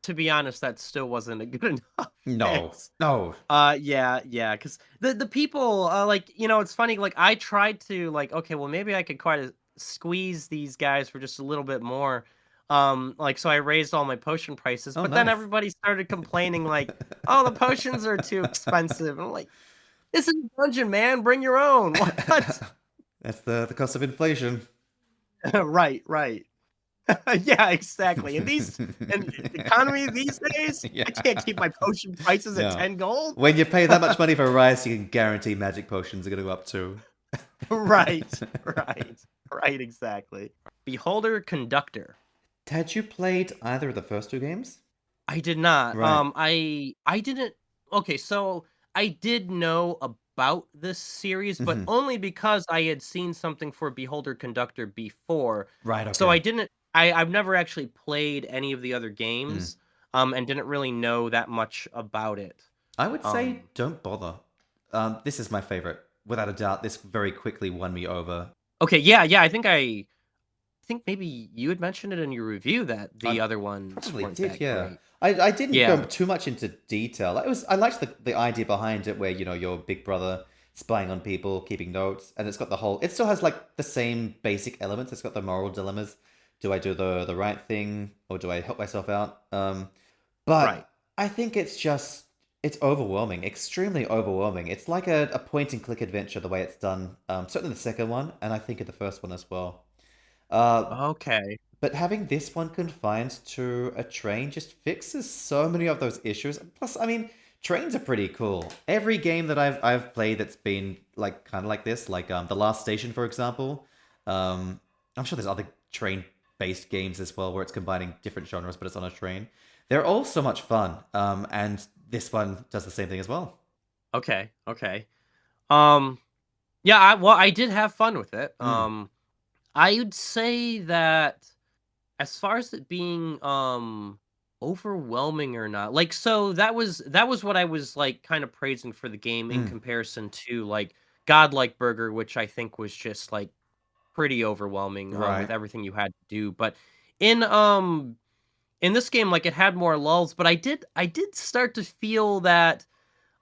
to be honest, that still wasn't a good enough No. fix. No. Yeah, because the people, like, it's funny, like I tried to like, okay, well maybe I could quite squeeze these guys for just a little bit more. Like so I raised all my potion prices, Oh, but then nice. everybody started complaining like, oh, the potions are too expensive. And I'm like, this is a dungeon, man, bring your own. What? That's the cost of inflation. Right, right. Yeah, exactly. And the economy these days, I Yeah. can't keep my potion prices at No. 10 gold. When you pay that much money for rice, you can guarantee magic potions are going to go up too. Right, right, right, exactly. Beholder Conductor. Had you played either of the first two games? I did not. Right. I didn't. Okay, so I did know about this series, but Hmm. only because I had seen something for Beholder Conductor before. Right, So okay. I didn't. I've never actually played any of the other Mm. games, and didn't really know that much about it. I would say Um, don't bother. This is my favorite. Without a doubt, this very quickly won me over. okay, yeah. I think maybe you had mentioned it in your review that I the other ones probably weren't did, that yeah. great. I didn't go Yeah. too much into detail. I liked the idea behind it where, your big brother spying on people, keeping notes, and it's got the whole it still has like the same basic elements. It's got the moral dilemmas. Do I do the right thing or do I help myself out? Right. But I think it's overwhelming, extremely overwhelming. It's like a point and click adventure the way it's done. Certainly the second one, and I think in the first one as well. Uh, Okay. but having this one confined to a train just fixes so many of those issues. Plus, I mean, trains are pretty cool. Every game that I've played that's been like kind of like this, like The Last Station, for example. Um, I'm sure there's other train-based games as well where it's combining different genres, but it's on a train. They're all so much fun. And this one does the same thing as well. Okay. Okay. Um, yeah, I did have fun with it. Mm. I would say that as far as it being overwhelming or not, like so that was what I was like kind of praising for the game in Mm. comparison to like Godlike Burger, which I think was just like pretty overwhelming with Right. everything you had to do. But in in this game, like it had more lulls, but I did start to feel that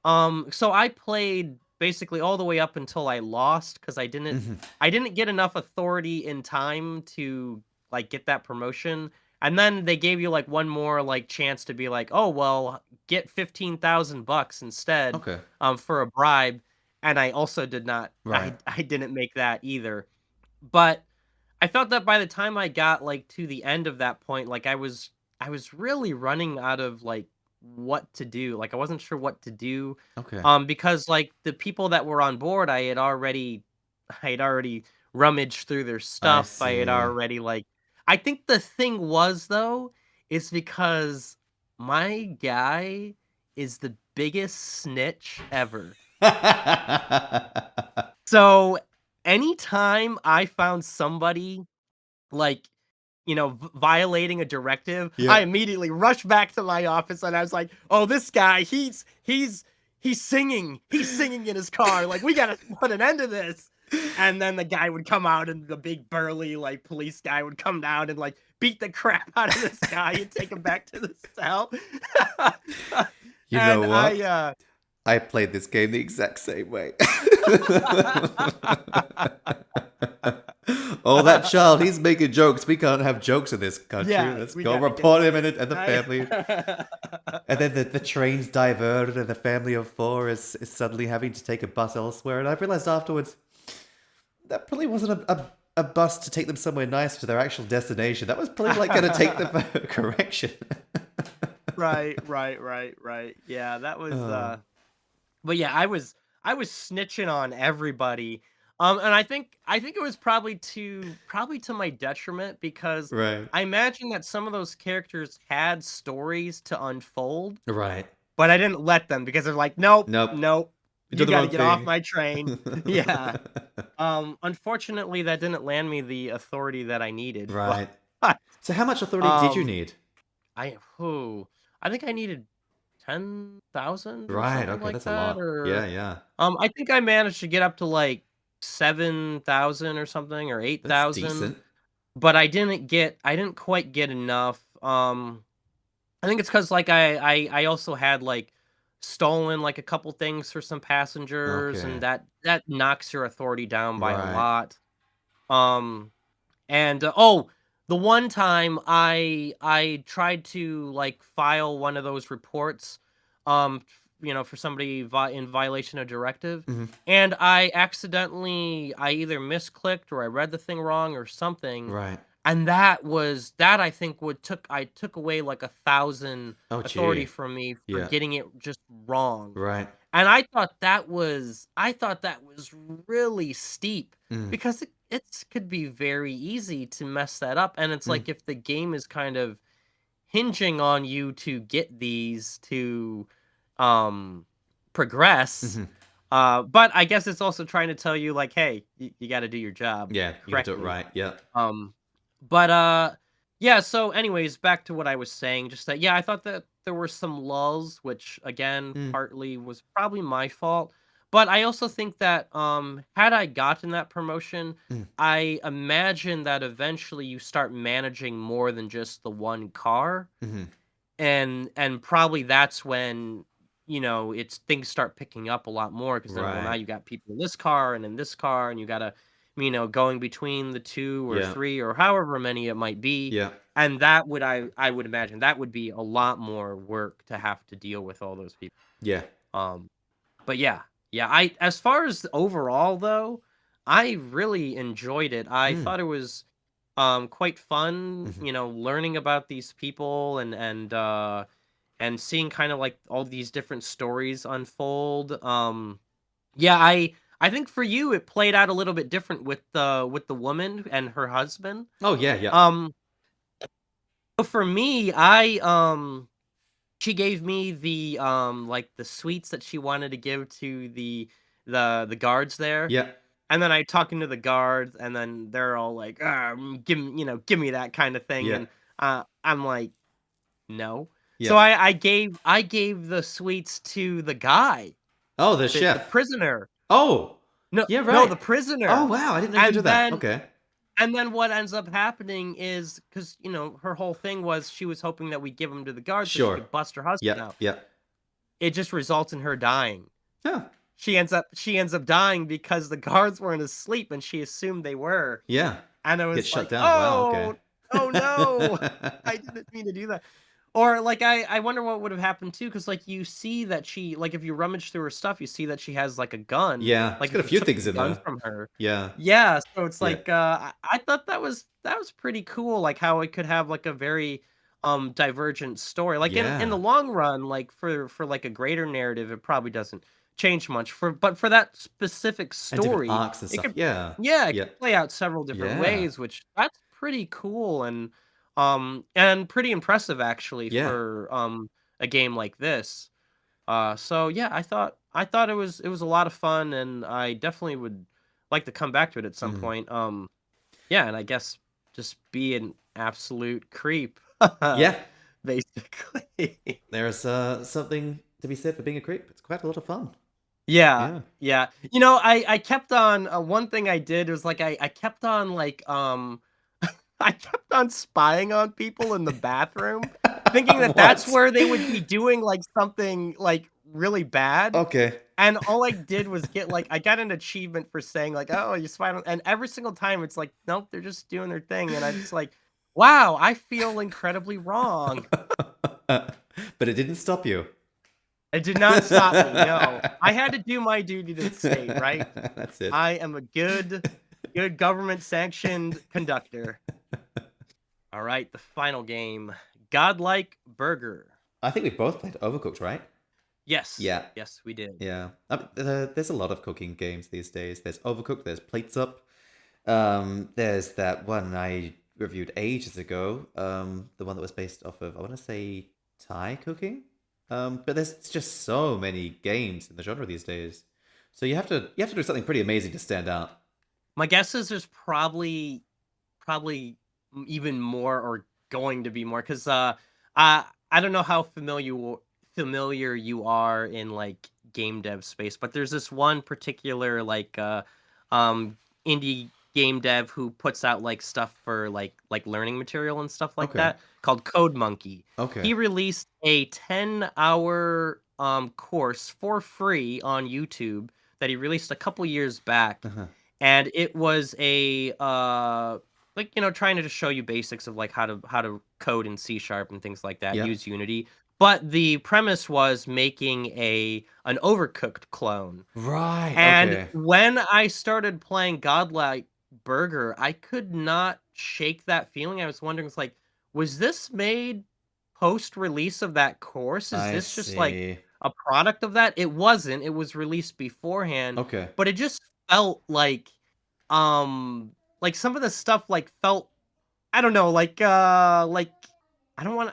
so I played basically all the way up until I lost because Hmm. I didn't get enough authority in time to like get that promotion. And then they gave you like one more like chance to be like, "Oh, well, get 15,000 bucks instead Okay. for a bribe." And I also did not Right. I didn't make that either. But I felt that by the time I got, like, to the end of that point, like, I was really running out of, like, what to do, like, I wasn't sure what to do, Okay. because, like, the people that were on board, I had already rummaged through their I stuff, I had see. already, like I think the thing was, though, is because my guy is the biggest snitch ever. So, anytime I found somebody, like, violating a directive, I Yep. immediately rushed back to my office and I was like, "Oh, this guy, he's singing. He's singing in his car. Like, we gotta put an end to this." And then the guy would come out, and the big burly like police guy would come down and like beat the crap out of this guy and take him back to the cell. You know And what? I I played this game the exact same way. Oh, that child, he's making jokes. We can't have jokes in this country. yeah, Let's we go gotta get report him away. and the I family. And then the train's diverted and the family of four is suddenly having to take a bus elsewhere. And I realized afterwards, that probably wasn't a bus to take them somewhere nice to their actual destination. That was probably like going to take them for a correction. right. Yeah, that was Oh, but yeah, I was snitching on everybody. And I think it was probably to my detriment because right. I imagine that some of those characters had stories to unfold, Right. but I didn't let them because they're like, "Nope, Nope. nope. You did You the got to wrong get off thing. my train." Yeah. Unfortunately that didn't land me the authority that I needed, Right. but So how much authority did you um need? I think I needed 10,000 or Right. something Okay, like that's a that, lot. Yeah, or yeah. I think I managed to get up to like 7,000 or something, or That's 8,000, decent. but I didn't quite get enough. I think it's because like I also had like stolen like a couple things for some passengers, and Okay. that knocks your authority down by a Right. lot. Um, and, the one time I tried to, like, file one of those reports, for somebody in violation of directive, Mhm. and I either misclicked or I read the thing wrong or something, Right. and that I think I took away, like, 1,000 Oh, authority gee. from me for Yeah. getting it just wrong. Right. And I thought that was really steep Mm. because it could be very easy to mess that up, and it's Mm. like if the game is kind of hinging on you to get these to, um, progress, Mhm. but I guess it's also trying to tell you like, "Hey, you gotta do your job Yeah, you gotta do it correctly." right. Yeah. Um, but yeah, so anyways, back to what I was saying, just that, yeah, I thought that there were some lulls, which again, Mm. partly was probably my fault. But I also think that had I gotten that promotion, Mm. I imagine that eventually you start managing more than just the one car. Mhm. And probably that's when, it's things start picking up a lot more because then, well, now Right. you got people in this car and in this car, and you gotta, going between the 2 or Yeah. 3 or however many it might be, Yeah. and that would I would imagine that would be a lot more work to have to deal with all those people. Yeah. Um, but yeah. Yeah, I as far as overall though, I really enjoyed it. I Mm. thought it was quite fun, Mhm. learning about these people and seeing kind of like all these different stories unfold. Yeah, I think for you it played out a little bit different with the woman and her husband. Oh, yeah, yeah. Um for me, she gave me the like the sweets that she wanted to give to the guards there. Yeah. And then I talking to the guards, and then they're all like, give me that kind of thing." Yeah. And I'm like, "No." So Yeah. I gave the sweets to the guy, Oh, the the chef. prisoner. Oh! No, Yeah, no, right. the Oh, prisoner. wow, I didn't know you could do And that. then Okay. and then what ends up happening is because her whole thing was she was hoping that we give him to the guards so she Sure. could bust her husband Yep, out. yep. It just results in her dying. Huh. She ends up dying because the guards weren't asleep, and she assumed they were. Yeah. And I Get was shut like, down. Wow, okay. "Oh, oh no, I didn't mean to do that." Or like I wonder what would have happened too, because like you see that she like if you rummage through her stuff, you see that she has like a gun. Yeah, it's Like got if a you few took things the in gun there. from her. Yeah. Yeah, so it's Yeah. like I thought that was pretty cool, like how it could have like a very divergent story. Like in the Yeah. long run, like for like a greater narrative, it probably doesn't change much. But for that specific And different story, arcs and it stuff. could Yeah. yeah, it Yeah. could play out several different Yeah. ways, which that's pretty cool and pretty impressive actually Yeah. for a game like this. So yeah, I thought it was a lot of fun, and I definitely would like to come back to it at some Mhm. point. Yeah, and I guess just be an absolute creep, Yeah. basically. There's something to be said for being a creep. It's quite a lot of fun. Yeah, Yeah. yeah. I kept on one thing I did was like I kept on like I kept on spying on people in the bathroom, thinking that that's What? where they would be doing like something like really bad. Okay. And all I did was get like I got an achievement for saying like, "Oh, you spied on," and every single time it's like, "Nope, they're just doing their thing." And I just like, "Wow, I feel incredibly wrong." But it didn't stop you. It did not stop me. No. I had to do my duty to the state, right? That's it. I am a good government sanctioned conductor. All right, the final game, Godlike Burger. I think we both played Overcooked, right? Yes. Yeah. Yes, we did. Yeah. There's a lot of cooking games these days. There's Overcooked, there's Plates Up. There's that one I reviewed ages ago. The one that was based off of, I want to say, Thai cooking. But there's just so many games in the genre these days. So you have to do something pretty amazing to stand out. My guess is there's probably even more or going to be more because I don't know how familiar you are in like game dev space, but there's this one particular like um indie game dev who puts out like stuff for like learning material and stuff like Okay. that called Code Monkey. Okay. He released a 10-hour course for free on YouTube that he released a couple years back, Uh-huh. and it was a like trying to just show you basics of like how to code in C sharp and things like that, Yep. use Unity. But the premise was making an overcooked clone. Right. And Okay. when I started playing Godlike Burger, I could not shake that feeling. I was wondering, it's like, was this made post release of that course? Is I this just like see. a product of that? It wasn't. It was released beforehand, Okay. but it just felt like some of the stuff like felt, I don't know, like I don't want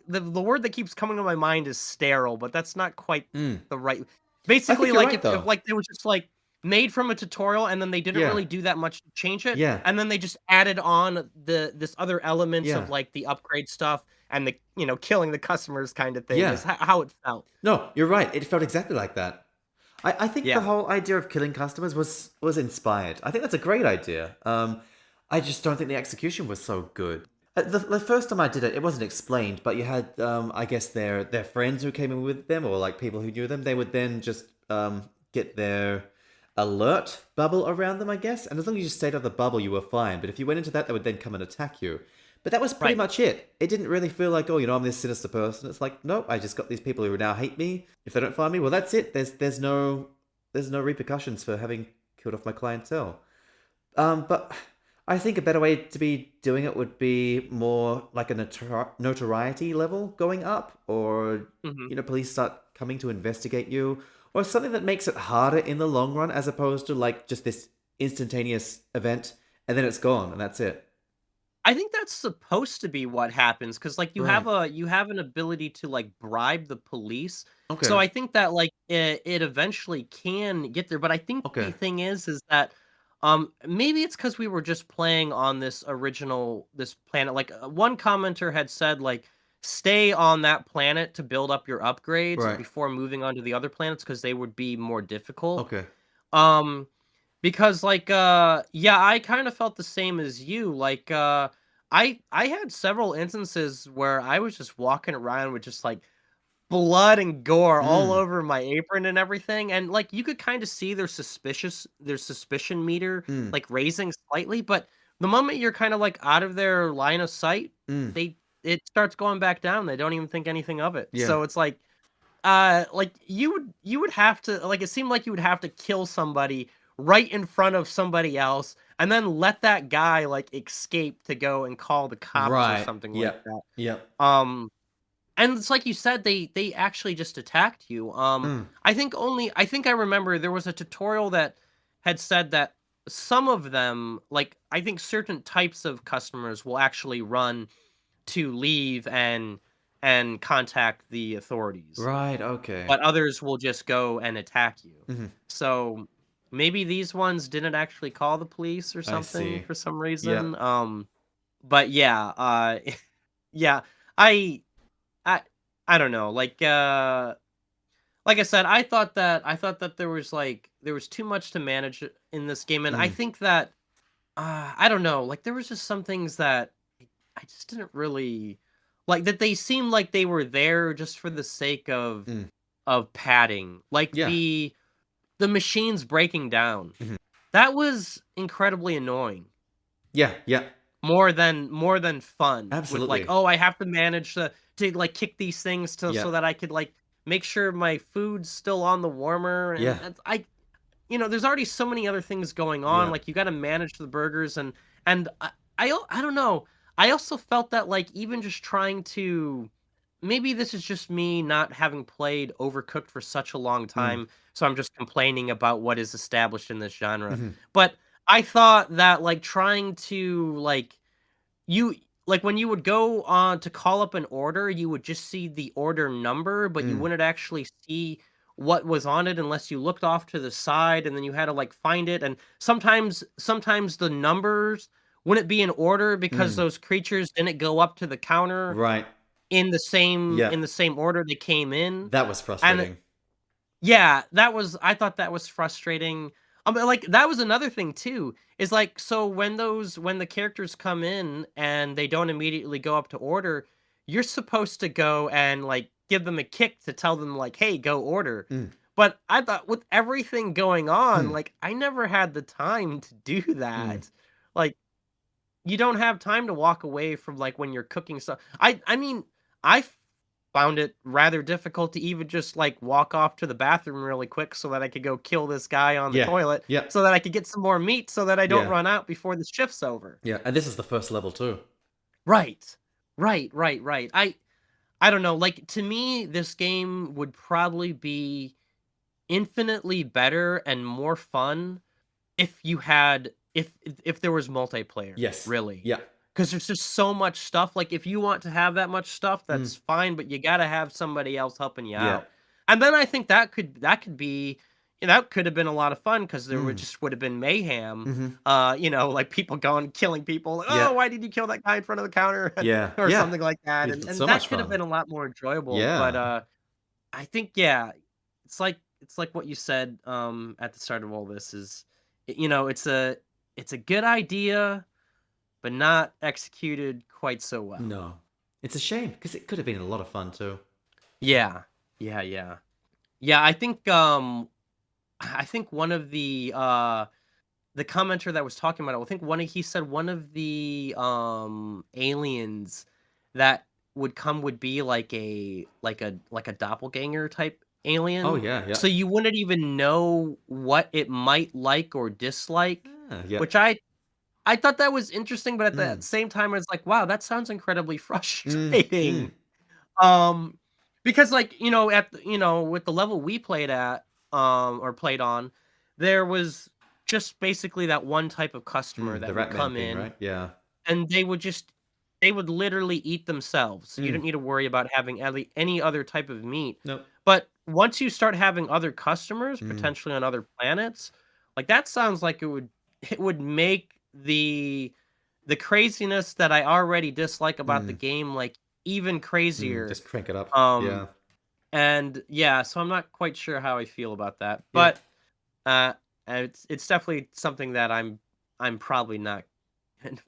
the word that keeps coming to my mind is sterile, but that's not quite Mm. the right. I Basically, think you're like right if though. like they were just like made from a tutorial and then they didn't Yeah. really do that much to change it, Yeah. and then they just added on this other elements of Yeah. like the upgrade stuff and the killing the customers kind of thing Yeah. is how it felt. No, you're right. It felt exactly like that. I think the Yeah. whole idea of killing customers was inspired. I think that's a great idea. I just don't think the execution was so good. The first time I did it, it wasn't explained, but you had I guess their friends who came in with them, or like people who knew them. They would then just get their alert bubble around them, I guess. And as long as you stayed out of the bubble, you were fine. But if you went into that, they would then come and attack you. But that was pretty Right. much it. It didn't really feel like, oh, I'm this sinister person. It's like, nope, I just got these people who now hate me. If they don't find me, well, that's it. There's no repercussions for having killed off my clientele. But I think a better way to be doing it would be more like a notoriety level going up, or Mhm. police start coming to investigate you, or something that makes it harder in the long run, as opposed to like just this instantaneous event and then it's gone and that's it. I think that's supposed to be what happens because like Right. you have an ability to like bribe the police. So Okay. I think that like it eventually can get there. But I think the Okay. thing is that maybe it's because we were just playing on this planet. Like one commenter had said like stay on that planet to build up your upgrades Right. before moving on to the other planets because they would be more difficult. Okay. Um because like yeah, I kind of felt the same as you. Like I had several instances where I was just walking around with just like blood and gore all Mm. over my apron and everything, and like you could kind of see their suspicion meter Mm. like raising slightly, but the moment you're kind of like out of their line of sight, Mm. it starts going back down. They don't even think anything of it. Yeah. So it's like you would have to like it seemed like you would have to kill somebody right in front of somebody else and then let that guy like escape to go and call the cops or Right. something like Yep. that. Yep. And it's like you said, they actually just attacked you. Mm. I think I remember there was a tutorial that had said that some of them, like I think certain types of customers will actually run to leave and contact the authorities, Right. Okay. but others will just go and attack you. Mhm. So maybe these ones didn't actually call the police or I something see. for some Yep. reason. But yeah, yeah, I I I don't know. Like like I said, I thought that there was too much to manage in this game, and I Mm, think that I don't know, like there was just some things that I just didn't really like that they seemed like they were there just for the sake mm. of padding. Like Yeah. the machines breaking down. Mhm. That was incredibly annoying. Yeah, yeah. More than fun with like, Absolutely. oh, I have to manage to like kick these things to Yeah. so that I could like make sure my food's still on the warmer and Yeah. I there's already so many other things going on. Yeah. Like you got to manage the burgers and I don't know. I also felt that like even just trying to maybe this is just me not having played Overcooked for such a long Mm. time, so I'm just complaining about what is established in this genre. Mhm. But I thought that like trying to like you like when you would go on to call up an order, you would just see the order number, but you Mm. wouldn't actually see what was on it unless you looked off to the side and then you had to like find it. And sometimes the numbers wouldn't be in order because Mm. those creatures didn't go up to the counter Right. in Yeah. the same order they came in. That was And frustrating. yeah, I thought that was frustrating. Like, that was another thing too, is like, so when the characters come in and they don't immediately go up to order, you're supposed to go and, like, give them a kick to tell them, like, "Hey, go order." Mm. But I thought with everything going on, Hmm. like, I never had the time to do Mm. that. Like, you don't have time to walk away from, like, when you're cooking stuff. I mean, I found it rather difficult to even just, like, walk off to the bathroom really quick so that I could go kill this guy on the Yeah. toilet, Yeah. so that I could get some more meat so that I don't Yeah. run out before the shift's over. Yeah. And this is the first level too. Right. Right. I don't know, like, to me, this game would probably be infinitely better and more fun if you had if there was multiplayer, Yes. really. Yeah. 'Cause there's just so much stuff, like, if you want to have that much stuff, Mm. that's fine, but you gotta have somebody else helping you Yeah. out. And then I think that could be that could have been a lot of fun because Mm. would have been mayhem, Mhm. like, people going killing people, like, Yeah. "Oh, why did you kill that guy in front of the counter?" Yeah. Or Yeah. something like that, It's and so much that could have fun. been a lot more enjoyable, but, Yeah. I think, yeah, it's like what you said, at the start of all this is, it's a good idea, but not executed quite so well. No. It's a shame because it could have been a lot of fun too. Yeah. Yeah. Yeah, I think one of the commenter that was talking about it, I think he said one of the aliens that would come would be like a doppelganger type Oh alien. yeah. Yeah. So you wouldn't even know what it might like or dislike, Ah, yeah. which I thought that was interesting, but at the Mm. same time, I was like, "Wow, that sounds incredibly Mm. frustrating." Mm. Um, because, like, with the level we played at, or played on, there was just basically that one type of customer Mm. The that would Ratman come thing, in, right? Yeah. and they would literally eat themselves. You Mm. didn't need to worry about having any other type of meat. Nope. But once you start having other customers, Mm. potentially on other planets, like, that sounds like it would make the craziness that I already dislike about the Mm. game, like, even Mm. crazier. Just crank it up. Um, Yeah. and yeah, so I'm not quite sure how I feel about that, Yeah. but, uh, it's definitely something that I'm probably not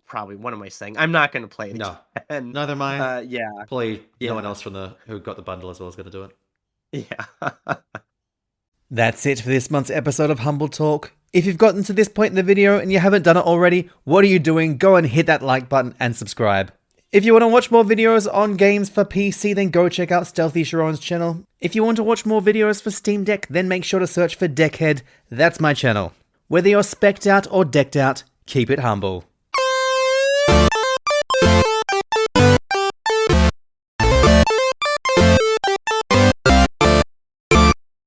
probably what am I saying? I'm not gonna play it No. again. Neither am I. Yeah, Probably no one yeah, else from the who got the bundle as well is going to do it. yeah. That's it for this month's episode of Humble Talk. If you've gotten to this point in the video and you haven't done it already, what are you doing? Go and hit that like button and subscribe. If you want to watch more videos on games for PC, then go check out Stealthy Shiroean's channel. If you want to watch more videos for Steam Deck, then make sure to search for Deckhead. That's my channel. Whether you're specced out or decked out, keep it humble.